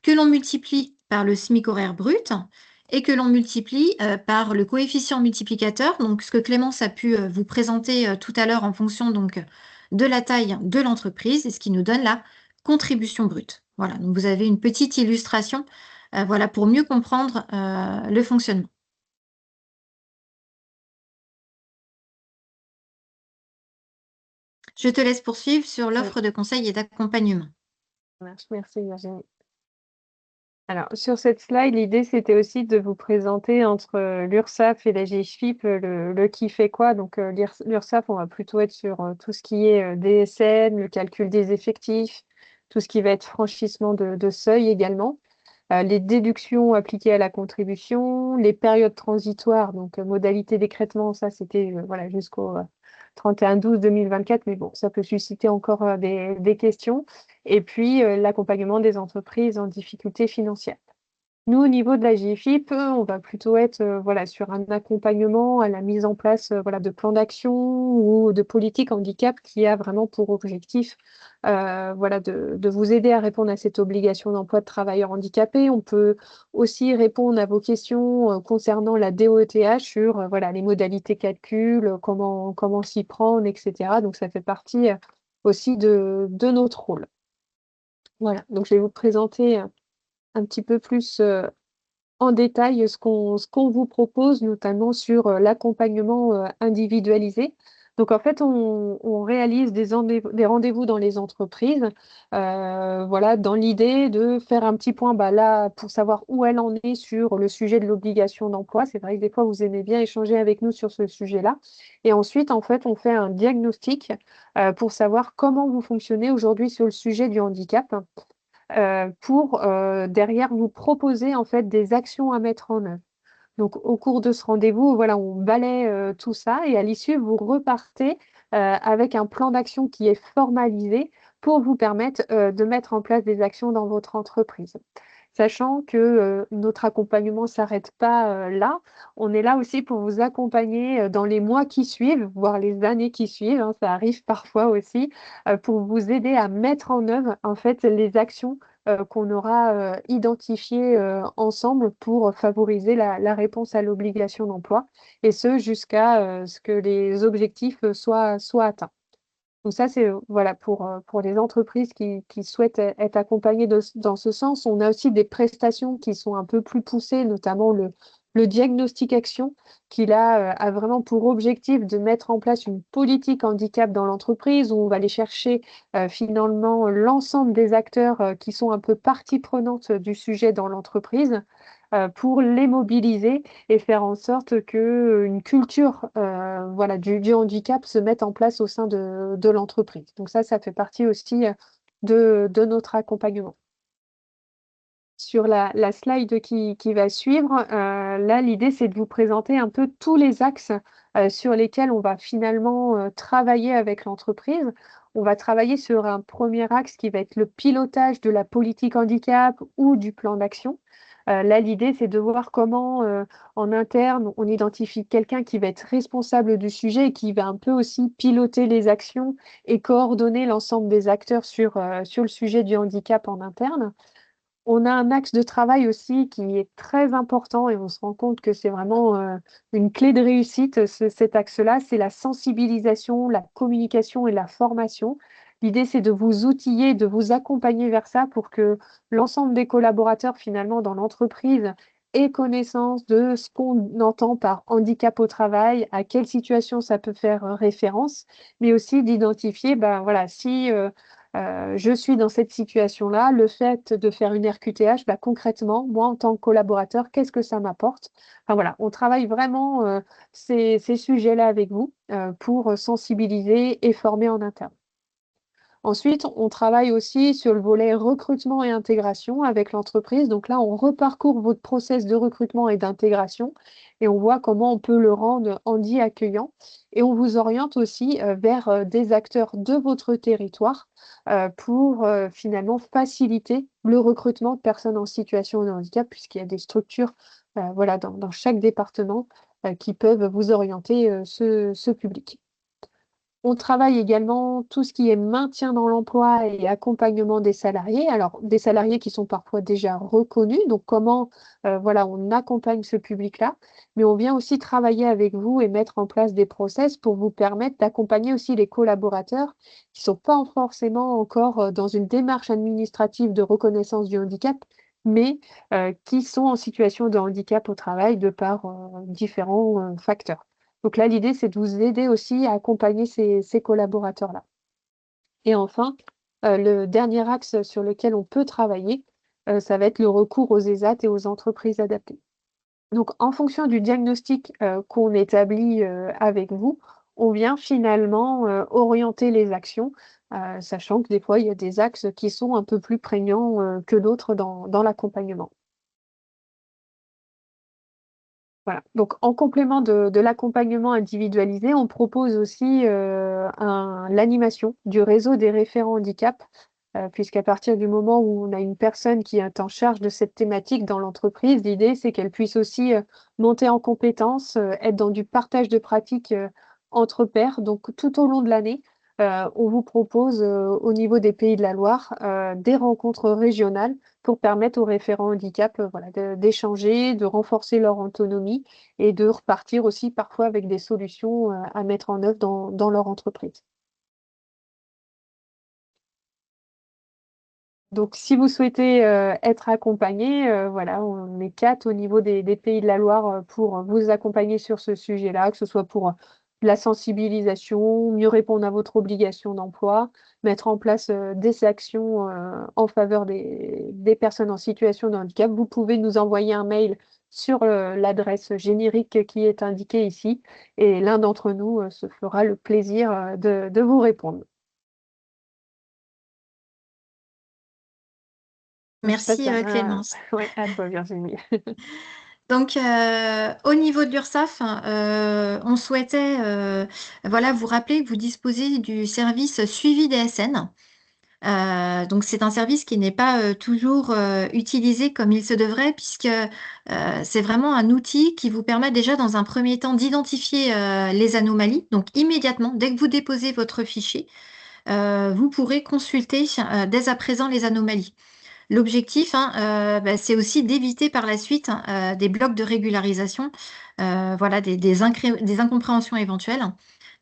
que l'on multiplie par le SMIC horaire brut. et que l'on multiplie par le coefficient multiplicateur, donc ce que Clémence a pu vous présenter tout à l'heure en fonction donc de la taille de l'entreprise, et ce qui nous donne la contribution brute. Voilà, donc vous avez une petite illustration voilà, pour mieux comprendre le fonctionnement. Je te laisse poursuivre sur Oui, l'offre de conseil et d'accompagnement. ça marche. Merci Virginie. Alors, sur cette slide, l'idée, c'était aussi de vous présenter entre l'URSSAF et la GFIP le qui fait quoi. Donc, l'URSSAF, on va plutôt être sur tout ce qui est DSN, le calcul des effectifs, tout ce qui va être franchissement de seuil également. Les déductions appliquées à la contribution, les périodes transitoires, donc modalité d'écrêtement, ça c'était voilà, jusqu'au 31/12/2024, mais bon, ça peut susciter encore des questions. Et puis l'accompagnement des entreprises en difficulté financière. Nous, au niveau de la GFIP, on va plutôt être voilà, sur un accompagnement à la mise en place voilà, de plans d'action ou de politiques handicap qui a vraiment pour objectif voilà, de vous aider à répondre à cette obligation d'emploi de travailleurs handicapés. On peut aussi répondre à vos questions concernant la DOETH sur voilà, les modalités calcul, comment s'y prendre, etc. Donc, ça fait partie aussi de notre rôle. Voilà, donc je vais vous présenter un petit peu plus en détail ce qu'on vous propose, notamment sur l'accompagnement individualisé. Donc, en fait, on réalise des rendez-vous dans les entreprises, voilà, dans l'idée de faire un petit point là, pour savoir où elle en est sur le sujet de l'obligation d'emploi. C'est vrai que des fois, vous aimez bien échanger avec nous sur ce sujet-là. Et ensuite, en fait, on fait un diagnostic pour savoir comment vous fonctionnez aujourd'hui sur le sujet du handicap pour derrière vous proposer en fait des actions à mettre en œuvre. Donc au cours de ce rendez-vous, voilà, on balaie tout ça et à l'issue, vous repartez avec un plan d'action qui est formalisé pour vous permettre de mettre en place des actions dans votre entreprise. Sachant que notre accompagnement ne s'arrête pas là. On est là aussi pour vous accompagner dans les mois qui suivent, voire les années qui suivent, hein, ça arrive parfois aussi, pour vous aider à mettre en œuvre en fait les actions qu'on aura identifiées ensemble pour favoriser la réponse à l'obligation d'emploi, et ce jusqu'à ce que les objectifs soient atteints. Donc ça, c'est voilà, pour les entreprises qui souhaitent être accompagnées dans ce sens. On a aussi des prestations qui sont un peu plus poussées, notamment le diagnostic action, qui là a vraiment pour objectif de mettre en place une politique handicap dans l'entreprise, où on va aller chercher finalement l'ensemble des acteurs qui sont un peu partie prenante du sujet dans l'entreprise pour les mobiliser et faire en sorte que une culture voilà, du handicap se mette en place au sein de l'entreprise. Donc ça fait partie aussi de notre accompagnement. Sur la slide qui va suivre, là, l'idée, c'est de vous présenter un peu tous les axes sur lesquels on va finalement travailler avec l'entreprise. On va travailler sur un premier axe qui va être le pilotage de la politique handicap ou du plan d'action. Là, l'idée, c'est de voir comment, en interne, on identifie quelqu'un qui va être responsable du sujet et qui va un peu aussi piloter les actions et coordonner l'ensemble des acteurs sur le sujet du handicap en interne. On a un axe de travail aussi qui est très important et on se rend compte que c'est vraiment une clé de réussite, cet axe-là, c'est la sensibilisation, la communication et la formation. L'idée, c'est de vous outiller, de vous accompagner vers ça pour que l'ensemble des collaborateurs finalement dans l'entreprise aient connaissance de ce qu'on entend par handicap au travail, à quelle situation ça peut faire référence, mais aussi d'identifier, ben voilà, si je suis dans cette situation-là, le fait de faire une RQTH, bah, concrètement, moi en tant que collaborateur, qu'est-ce que ça m'apporte? Enfin voilà, on travaille vraiment ces sujets-là avec vous pour sensibiliser et former en interne. Ensuite, on travaille aussi sur le volet recrutement et intégration avec l'entreprise. Donc là, on reparcourt votre process de recrutement et d'intégration et on voit comment on peut le rendre handi accueillant. Et on vous oriente aussi vers des acteurs de votre territoire pour finalement faciliter le recrutement de personnes en situation de handicap, puisqu'il y a des structures voilà, dans chaque département qui peuvent vous orienter ce public. On travaille également tout ce qui est maintien dans l'emploi et accompagnement des salariés. Alors, des salariés qui sont parfois déjà reconnus. Donc, comment, voilà, on accompagne ce public-là. Mais on vient aussi travailler avec vous et mettre en place des process pour vous permettre d'accompagner aussi les collaborateurs qui sont pas forcément encore dans une démarche administrative de reconnaissance du handicap, mais qui sont en situation de handicap au travail de par différents facteurs. Donc là, l'idée, c'est de vous aider aussi à accompagner ces collaborateurs-là. Et enfin, le dernier axe sur lequel on peut travailler, ça va être le recours aux ESAT et aux entreprises adaptées. Donc, en fonction du diagnostic qu'on établit avec vous, on vient finalement orienter les actions, sachant que des fois, il y a des axes qui sont un peu plus prégnants que d'autres dans l'accompagnement. Voilà. Donc, en complément de l'accompagnement individualisé, on propose aussi l'animation du réseau des référents handicap, puisqu'à partir du moment où on a une personne qui est en charge de cette thématique dans l'entreprise, l'idée, c'est qu'elle puisse aussi monter en compétences, être dans du partage de pratiques entre pairs. Donc, tout au long de l'année, on vous propose au niveau des Pays de la Loire des rencontres régionales pour permettre aux référents handicap voilà, d'échanger, de renforcer leur autonomie et de repartir aussi parfois avec des solutions à mettre en œuvre dans leur entreprise. Donc, si vous souhaitez être accompagné, voilà, on est quatre au niveau des Pays de la Loire pour vous accompagner sur ce sujet-là, que ce soit pour de la sensibilisation, mieux répondre à votre obligation d'emploi, mettre en place des actions en faveur des personnes en situation de handicap. Vous pouvez nous envoyer un mail sur l'adresse générique qui est indiquée ici et l'un d'entre nous se fera le plaisir de vous répondre. Je passe Merci la main Clémence. ouais, à toi, Virginie. Donc, au niveau de l'URSSAF, on souhaitait voilà, vous rappeler que vous disposez du service suivi DSN. Donc, c'est un service qui n'est pas toujours utilisé comme il se devrait, puisque c'est vraiment un outil qui vous permet déjà, dans un premier temps, d'identifier les anomalies. Donc, immédiatement, dès que vous déposez votre fichier, vous pourrez consulter dès à présent les anomalies. L'objectif, hein, bah, c'est aussi d'éviter par la suite des blocs de régularisation, voilà, des incompréhensions éventuelles.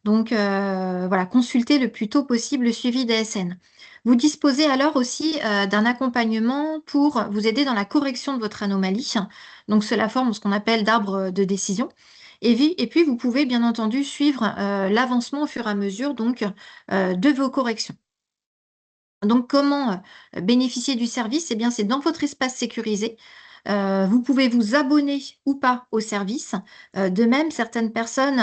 Donc, voilà, consultez le plus tôt possible le suivi DSN. Vous disposez alors aussi d'un accompagnement pour vous aider dans la correction de votre anomalie. Donc, cela forme ce qu'on appelle d'arbre de décision. Et puis, vous pouvez bien entendu suivre l'avancement au fur et à mesure donc, de vos corrections. Donc, comment bénéficier du service? Eh bien, c'est dans votre espace sécurisé. Vous pouvez vous abonner ou pas au service. De même, certaines personnes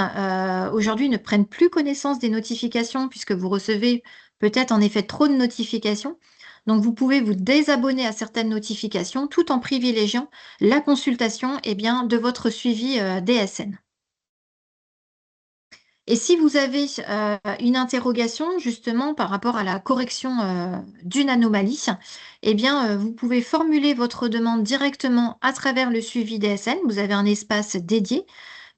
aujourd'hui ne prennent plus connaissance des notifications puisque vous recevez peut-être en effet trop de notifications. Donc, vous pouvez vous désabonner à certaines notifications tout en privilégiant la consultation eh bien, de votre suivi DSN. Et si vous avez une interrogation justement par rapport à la correction d'une anomalie, eh bien, vous pouvez formuler votre demande directement à travers le suivi DSN. Vous avez un espace dédié.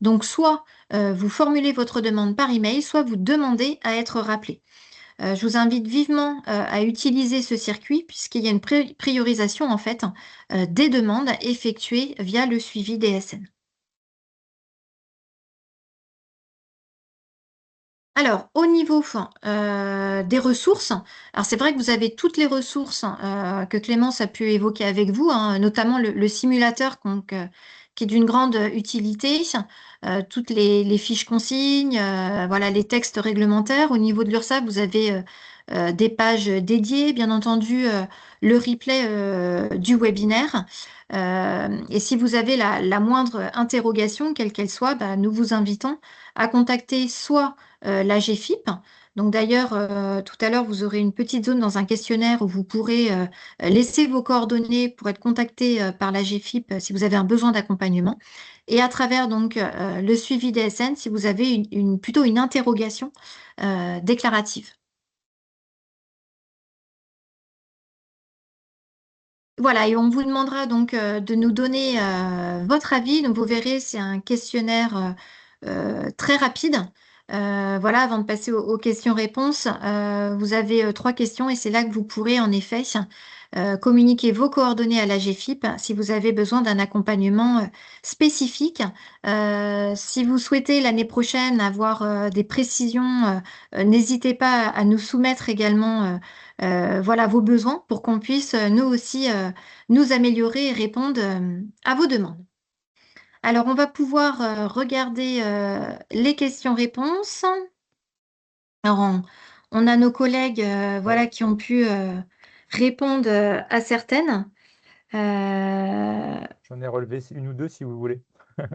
Donc, soit vous formulez votre demande par email, soit vous demandez à être rappelé. Je vous invite vivement à utiliser ce circuit puisqu'il y a une priorisation en fait des demandes effectuées via le suivi DSN. Alors, au niveau des ressources, alors c'est vrai que vous avez toutes les ressources que Clémence a pu évoquer avec vous, hein, notamment le simulateur donc, qui est d'une grande utilité, toutes les fiches consignes, voilà, les textes réglementaires. Au niveau de l'URSSAF, vous avez des pages dédiées, bien entendu, le replay du webinaire. Et si vous avez la moindre interrogation, quelle qu'elle soit, bah, nous vous invitons à contacter soit la GFIP. Donc d'ailleurs, tout à l'heure, vous aurez une petite zone dans un questionnaire où vous pourrez laisser vos coordonnées pour être contacté par la GFIP si vous avez un besoin d'accompagnement. Et à travers donc le suivi DSN, si vous avez plutôt une interrogation déclarative. Voilà, et on vous demandera donc de nous donner votre avis. Donc vous verrez, c'est un questionnaire très rapide. Voilà, avant de passer aux questions-réponses, vous avez 3 questions et c'est là que vous pourrez en effet communiquer vos coordonnées à la GFIP si vous avez besoin d'un accompagnement spécifique. Si vous souhaitez l'année prochaine avoir des précisions, n'hésitez pas à nous soumettre également voilà, vos besoins pour qu'on puisse nous aussi nous améliorer et répondre à vos demandes. Alors, on va pouvoir regarder les questions-réponses. Alors, on a nos collègues voilà, Ouais. qui ont pu répondre à certaines. J'en ai relevé une ou deux si vous voulez.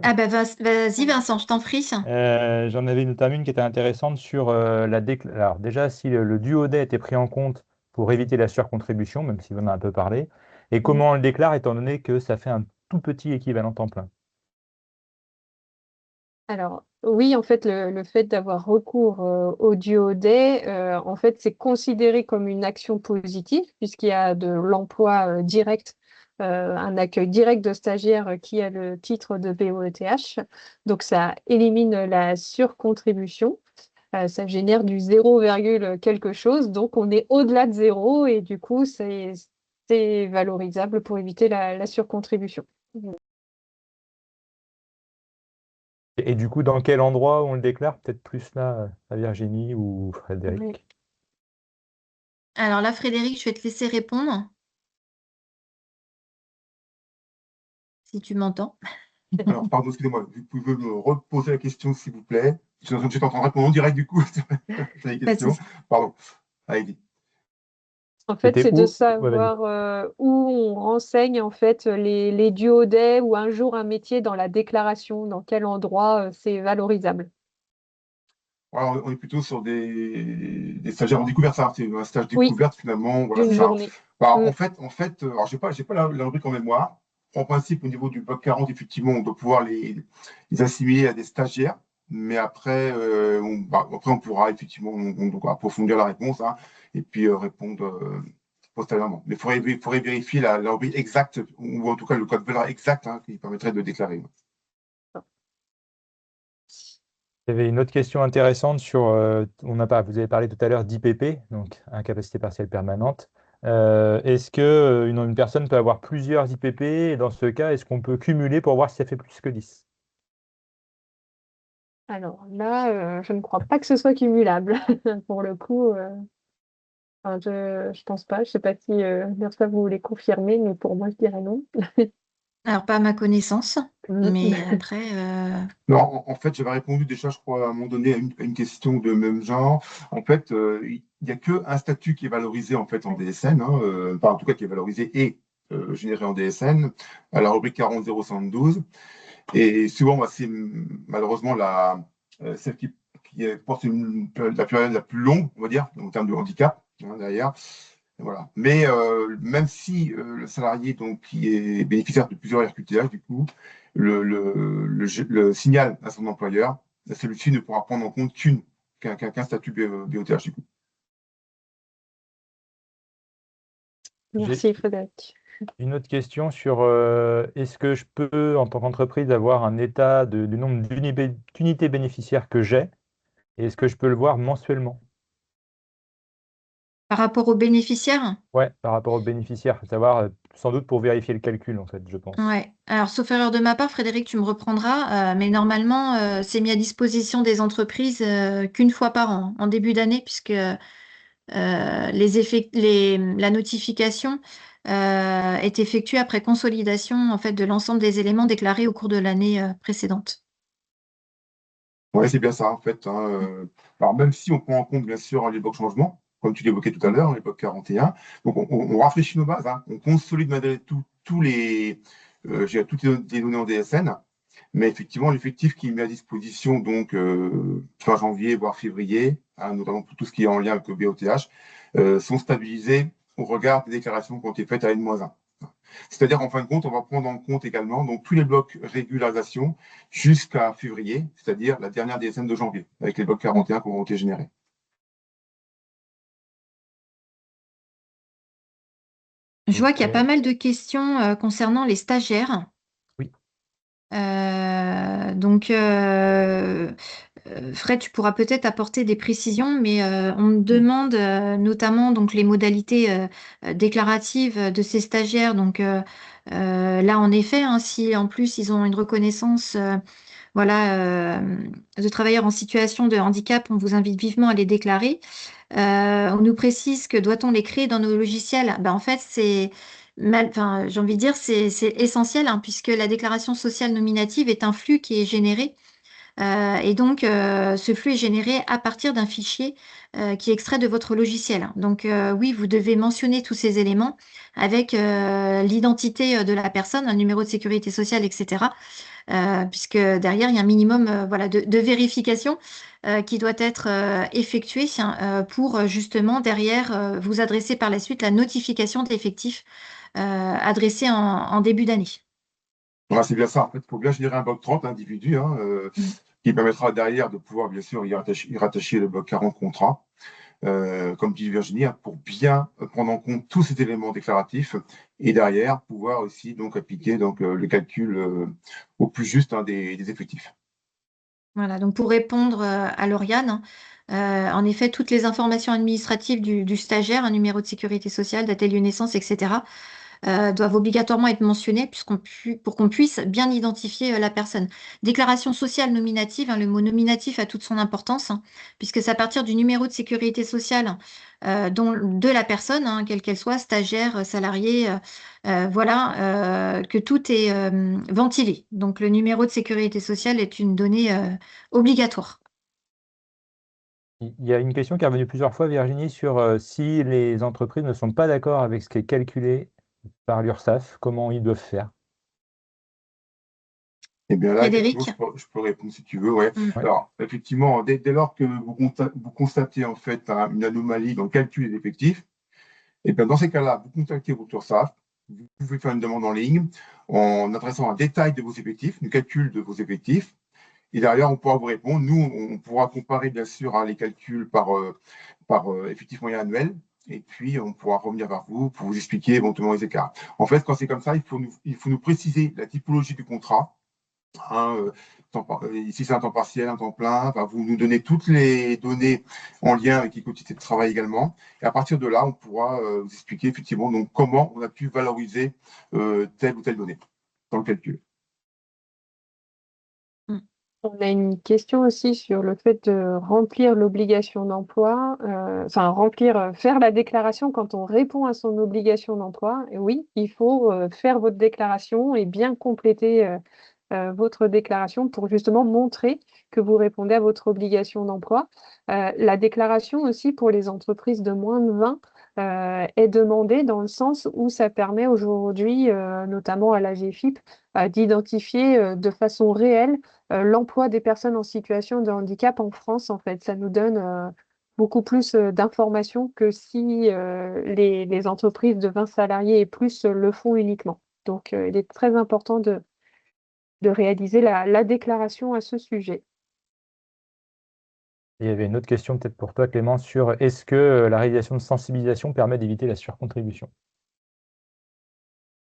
Ah bah vas-y Vincent, je t'en prie. J'en avais notamment une qui était intéressante sur Alors déjà, si le duodet était pris en compte pour éviter la surcontribution, même si vous en avez un peu parlé, et comment on le déclare étant donné que ça fait un tout petit équivalent temps plein. Alors, oui, en fait, le fait d'avoir recours au duodet, en fait, c'est considéré comme une action positive puisqu'il y a de l'emploi direct, un accueil direct de stagiaires qui a le titre de BOETH. Donc, ça élimine la surcontribution. Ça génère du 0, quelque chose. Donc, on est au-delà de zéro et du coup, c'est valorisable pour éviter la surcontribution. Et du coup, dans quel endroit on le déclare? Peut-être plus là, à Virginie ou Oui. Frédéric. Alors là, Frédéric, je vais te laisser répondre, si tu m'entends. Alors, pardon, excusez-moi, vous pouvez me reposer la question, s'il vous plaît. J'étais en train de répondre en direct, du coup, sur les Pas de questions. souci. Pardon. Allez-y. En fait, C'était c'est de où? Ouais, vas-y. savoir où on renseigne en fait les duodets ou un jour un métier dans la déclaration, dans quel endroit c'est valorisable. Voilà, on est plutôt sur des stagiaires en découverte, ça. C'est un stage Oui, découverte, finalement. Voilà, d'une c'est ça. journée. Voilà, Mm. alors, j'ai pas la rubrique en mémoire. En principe, au niveau du bloc 40, effectivement, on doit pouvoir les assimiler à des stagiaires. Mais après, après, on pourra effectivement donc approfondir la réponse, hein, et puis répondre postérieurement. Mais il faudrait vérifier la rubrique exacte, ou en tout cas le code valeur exact, hein, qui permettrait de déclarer. Il y avait une autre question intéressante sur, vous avez parlé tout à l'heure d'IPP, donc incapacité partielle permanente. Est-ce que une personne peut avoir plusieurs IPP et dans ce cas, est-ce qu'on peut cumuler pour voir si ça fait plus que 10? Alors là, je ne crois pas que ce soit cumulable. Pour le coup, enfin, je pense pas. Je sais pas si Mirza, vous voulez confirmer, mais pour moi, je dirais non. Alors, pas à ma connaissance, mais Mm. après, Non, en fait, j'avais répondu déjà, je crois, à un moment donné, à une question de même genre. En fait, il n'y a qu'un statut qui est valorisé en fait en DSN, hein, enfin, en tout cas qui est valorisé et généré en DSN, à la rubrique 40072. Et souvent, moi, c'est malheureusement celle qui porte la période la plus longue, on va dire, en termes de handicap, hein, derrière. Et voilà. Mais même si le salarié donc, qui est bénéficiaire de plusieurs RQTH, du coup, le signal à son employeur, celui-ci ne pourra prendre en compte qu'un statut BOTH, du coup. J'ai Merci, Frédéric. une autre question sur est-ce que je peux, en tant qu'entreprise, avoir un état du nombre d'unités bénéficiaires que j'ai et est-ce que je peux le voir mensuellement? par rapport aux bénéficiaires, Ouais, par rapport aux bénéficiaires, savoir sans doute pour vérifier le calcul, en fait, je pense. ouais. Alors, sauf erreur de ma part, Frédéric, tu me reprendras, mais normalement, c'est mis à disposition des entreprises qu'une fois par an, en début d'année, puisque la notification est effectuée après consolidation en fait, de l'ensemble des éléments déclarés au cours de l'année précédente. Oui, c'est bien ça, en fait, hein. Alors, même si on prend en compte, bien sûr, l'époque changement, comme tu l'évoquais tout à l'heure, hein, l'époque 41, donc on rafraîchit nos bases, hein, on consolide malgré tout toutes les données en DSN, mais effectivement, l'effectif qui est mis à disposition, donc, fin janvier, voire février, hein, notamment pour tout ce qui est en lien avec le BOTH, sont stabilisés au regard des déclarations qui ont été faites à N-1. C'est-à-dire, en fin de compte, on va prendre en compte également donc, tous les blocs régularisation jusqu'à février, c'est-à-dire la dernière DSN de janvier, avec les blocs 41 qui ont été générés. Je vois qu'il y a Ok. pas mal de questions concernant les stagiaires. Oui. Donc, Fred, tu pourras peut-être apporter des précisions, mais on me demande notamment donc les modalités déclaratives de ces stagiaires. Donc là, en effet, hein, si en plus ils ont une reconnaissance voilà, de travailleurs en situation de handicap, on vous invite vivement à les déclarer. On nous précise que doit-on les créer dans nos logiciels? Ben, en fait, enfin, j'ai envie de dire, c'est essentiel, hein, puisque la déclaration sociale nominative est un flux qui est généré. Et donc, ce flux est généré à partir d'un fichier qui est extrait de votre logiciel. Donc, oui, vous devez mentionner tous ces éléments avec l'identité de la personne, un numéro de sécurité sociale, etc. Puisque derrière, il y a un minimum voilà, de vérification qui doit être effectué pour justement derrière vous adresser par la suite la notification d'effectifs adressée en début d'année. Voilà, c'est bien ça. En fait, il faut bien générer un bloc 30 individus, hein, qui permettra derrière de pouvoir, bien sûr, y rattacher le bloc 40 contrats, comme dit Virginie, hein, pour bien prendre en compte tous ces éléments déclaratifs et derrière pouvoir aussi donc appliquer donc, le calcul au plus juste, hein, des effectifs. Voilà, donc pour répondre à Lauriane, en effet, toutes les informations administratives du stagiaire, un numéro de sécurité sociale, date et lieu de naissance, etc., doivent obligatoirement être mentionnées pour qu'on puisse bien identifier la personne. Déclaration sociale nominative, hein, le mot nominatif a toute son importance, hein, puisque c'est à partir du numéro de sécurité sociale de la personne, hein, quelle qu'elle soit, stagiaire, salarié, voilà, que tout est ventilé. Donc le numéro de sécurité sociale est une donnée obligatoire. Il y a une question qui est revenue plusieurs fois, Virginie, sur si les entreprises ne sont pas d'accord avec ce qui est calculé par l'URSSAF, comment ils doivent faire? Eh bien là, Frédéric? effectivement, je peux répondre si tu veux. Ouais. Mm. Alors, effectivement, dès lors que vous constatez en fait une anomalie dans le calcul des effectifs, et bien dans ces cas-là, vous contactez votre URSSAF, vous pouvez faire une demande en ligne en adressant un détail de vos effectifs, le calcul de vos effectifs, et derrière, on pourra vous répondre. Nous, on pourra comparer bien sûr, hein, les calculs par effectif moyen annuel, et puis on pourra revenir vers vous pour vous expliquer éventuellement les écarts. En fait, quand c'est comme ça, il faut nous préciser la typologie du contrat. Hein, ici, c'est un temps partiel, un temps plein. Enfin, vous nous donnez toutes les données en lien avec les quantités de travail également. Et à partir de là, on pourra vous expliquer effectivement donc, comment on a pu valoriser telle ou telle donnée dans le calcul. On a une question aussi sur le fait de remplir l'obligation d'emploi, enfin faire la déclaration quand on répond à son obligation d'emploi. Et oui, il faut faire votre déclaration et bien compléter votre déclaration pour justement montrer que vous répondez à votre obligation d'emploi. La déclaration aussi pour les entreprises de moins de 20 est demandée dans le sens où ça permet aujourd'hui, notamment à la GFIP, d'identifier de façon réelle l'emploi des personnes en situation de handicap en France. En fait, ça nous donne beaucoup plus d'informations que si les entreprises de 20 salariés et plus le font uniquement. Donc, il est très important de réaliser la déclaration à ce sujet. Il y avait une autre question peut-être pour toi, Clément, sur est-ce que la réalisation de sensibilisation permet d'éviter la surcontribution?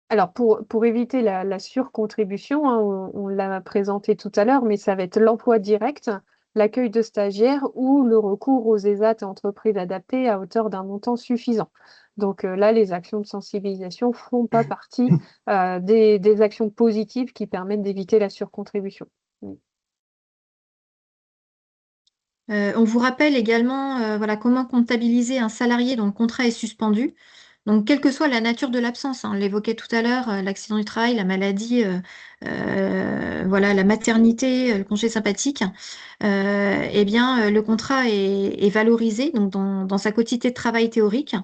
Alors, pour éviter la surcontribution, hein, on l'a présenté tout à l'heure, mais ça va être l'emploi direct, l'accueil de stagiaires ou le recours aux ESAT et entreprises adaptées à hauteur d'un montant suffisant. Donc là, les actions de sensibilisation ne font pas partie des actions positives qui permettent d'éviter la surcontribution. On vous rappelle également voilà, comment comptabiliser un salarié dont le contrat est suspendu. Donc, quelle que soit la nature de l'absence, hein, on l'évoquait tout à l'heure, l'accident du travail, la maladie, voilà, la maternité, le congé sympathique, eh bien, le contrat est valorisé donc dans sa quotité de travail théorique.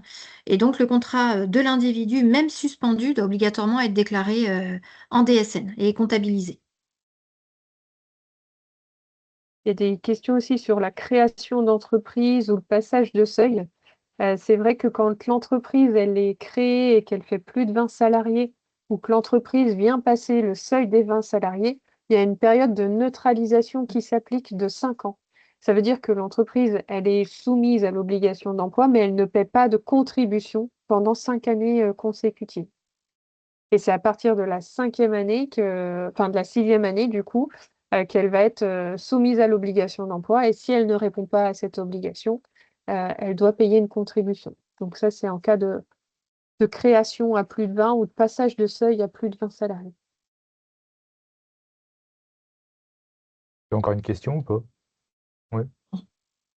Et donc, le contrat de l'individu, même suspendu, doit obligatoirement être déclaré en DSN et comptabilisé. Il y a des questions aussi sur la création d'entreprise ou le passage de seuil. C'est vrai que quand l'entreprise elle est créée et qu'elle fait plus de 20 salariés ou que l'entreprise vient passer le seuil des 20 salariés, il y a une période de neutralisation qui s'applique de 5 ans. Ça veut dire que l'entreprise elle est soumise à l'obligation d'emploi, mais elle ne paie pas de contribution pendant 5 années consécutives. Et c'est à partir de la 5e année de la 6e année, du coup, qu'elle va être soumise à l'obligation d'emploi. Et si elle ne répond pas à cette obligation, elle doit payer une contribution. Donc ça, c'est en cas de création à plus de 20 ou de passage de seuil à plus de 20 salariés. Encore une question ou pas? Oui.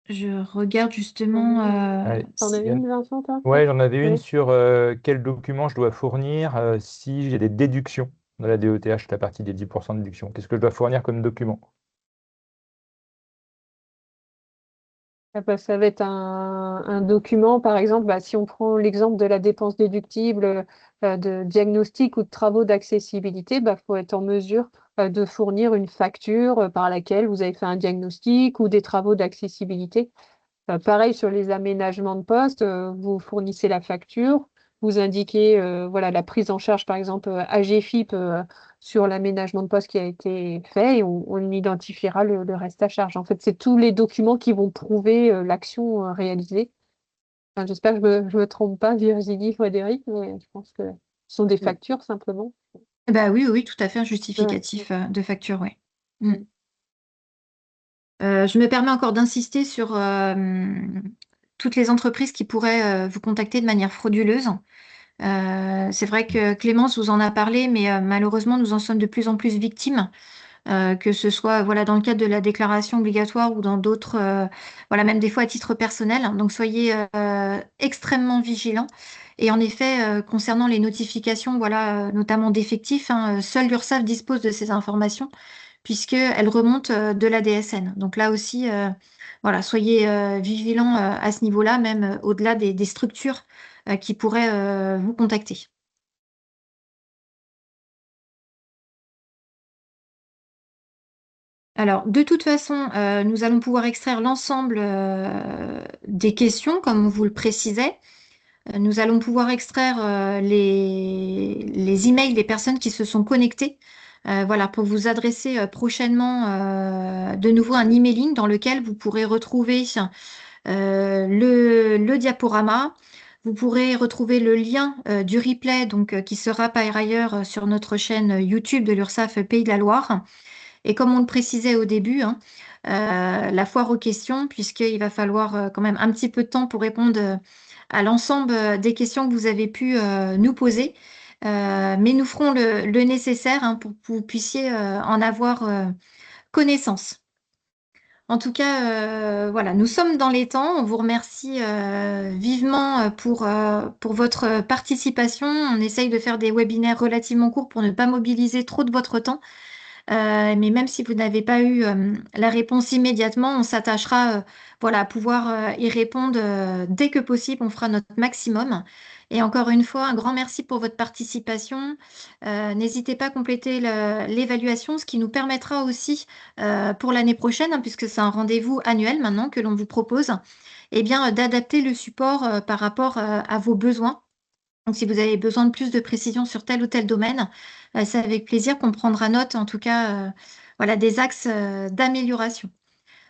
Je regarde justement. Allez. T'en avais une, Vincent, toi? Ouais, j'en avais une Oui. sur quel document je dois fournir si j'ai des déductions de la DETH, la partie des 10% de déduction. Qu'est-ce que je dois fournir comme document? Ah bah, ça va être un document, par exemple, si on prend l'exemple de la dépense déductible de diagnostic ou de travaux d'accessibilité, il faut être en mesure de fournir une facture par laquelle vous avez fait un diagnostic ou des travaux d'accessibilité. Pareil sur les aménagements de poste, vous fournissez la facture, vous indiquez voilà, la prise en charge, par exemple, AGFIP sur l'aménagement de poste qui a été fait et on identifiera le reste à charge. En fait, c'est tous les documents qui vont prouver l'action réalisée. Enfin, j'espère que je me trompe pas, Virginie, Frédéric, mais je pense que ce sont des factures simplement. Bah oui, oui, tout à fait, un Ouais. justificatif de facture, oui. Je me permets encore d'insister sur toutes les entreprises qui pourraient vous contacter de manière frauduleuse. C'est vrai que Clémence vous en a parlé, mais malheureusement, nous en sommes de plus en plus victimes, que ce soit voilà, dans le cadre de la déclaration obligatoire ou dans d'autres, voilà, même des fois à titre personnel. Donc, soyez extrêmement vigilants. Et en effet, concernant les notifications, voilà, notamment d'effectifs, seule l'URSSAF dispose de ces informations puisqu'elles remontent de la DSN. Donc là aussi, voilà, soyez vigilants à ce niveau-là, même au-delà des structures qui pourraient vous contacter. Alors, de toute façon, nous allons pouvoir extraire l'ensemble des questions, comme on vous le précisait. Nous allons pouvoir extraire les emails des personnes qui se sont connectées. Voilà, pour vous adresser prochainement de nouveau un emailing dans lequel vous pourrez retrouver le diaporama. Vous pourrez retrouver le lien du replay donc, qui sera par ailleurs sur notre chaîne YouTube de l'URSSAF Pays de la Loire. Et comme on le précisait au début, la foire aux questions, puisqu'il va falloir quand même un petit peu de temps pour répondre à l'ensemble des questions que vous avez pu nous poser. Mais nous ferons le nécessaire pour que vous puissiez en avoir connaissance. En tout cas, voilà, nous sommes dans les temps. On vous remercie vivement pour votre participation. On essaye de faire des webinaires relativement courts pour ne pas mobiliser trop de votre temps. Mais même si vous n'avez pas eu la réponse immédiatement, on s'attachera voilà, à pouvoir y répondre dès que possible. On fera notre maximum. Et encore une fois, un grand merci pour votre participation. N'hésitez pas à compléter l'évaluation, ce qui nous permettra aussi pour l'année prochaine, puisque c'est un rendez-vous annuel maintenant que l'on vous propose, eh bien, d'adapter le support par rapport à vos besoins. Donc, si vous avez besoin de plus de précision sur tel ou tel domaine, c'est avec plaisir qu'on prendra note, en tout cas, voilà, des axes d'amélioration.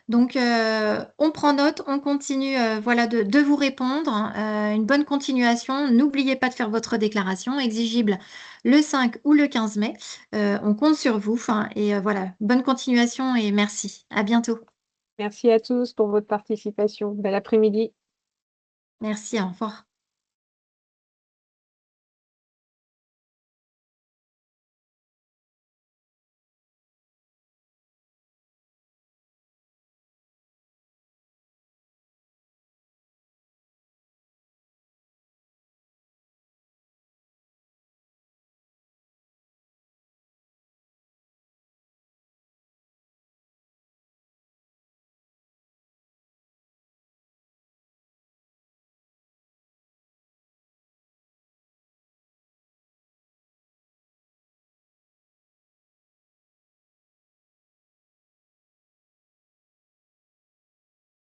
Donc, on prend note, on continue voilà, de vous répondre. Une bonne continuation. N'oubliez pas de faire votre déclaration exigible le 5 ou le 15 mai. On compte sur vous. Et voilà, bonne continuation et merci. À bientôt. Merci à tous pour votre participation. Bel après-midi. Merci, au revoir.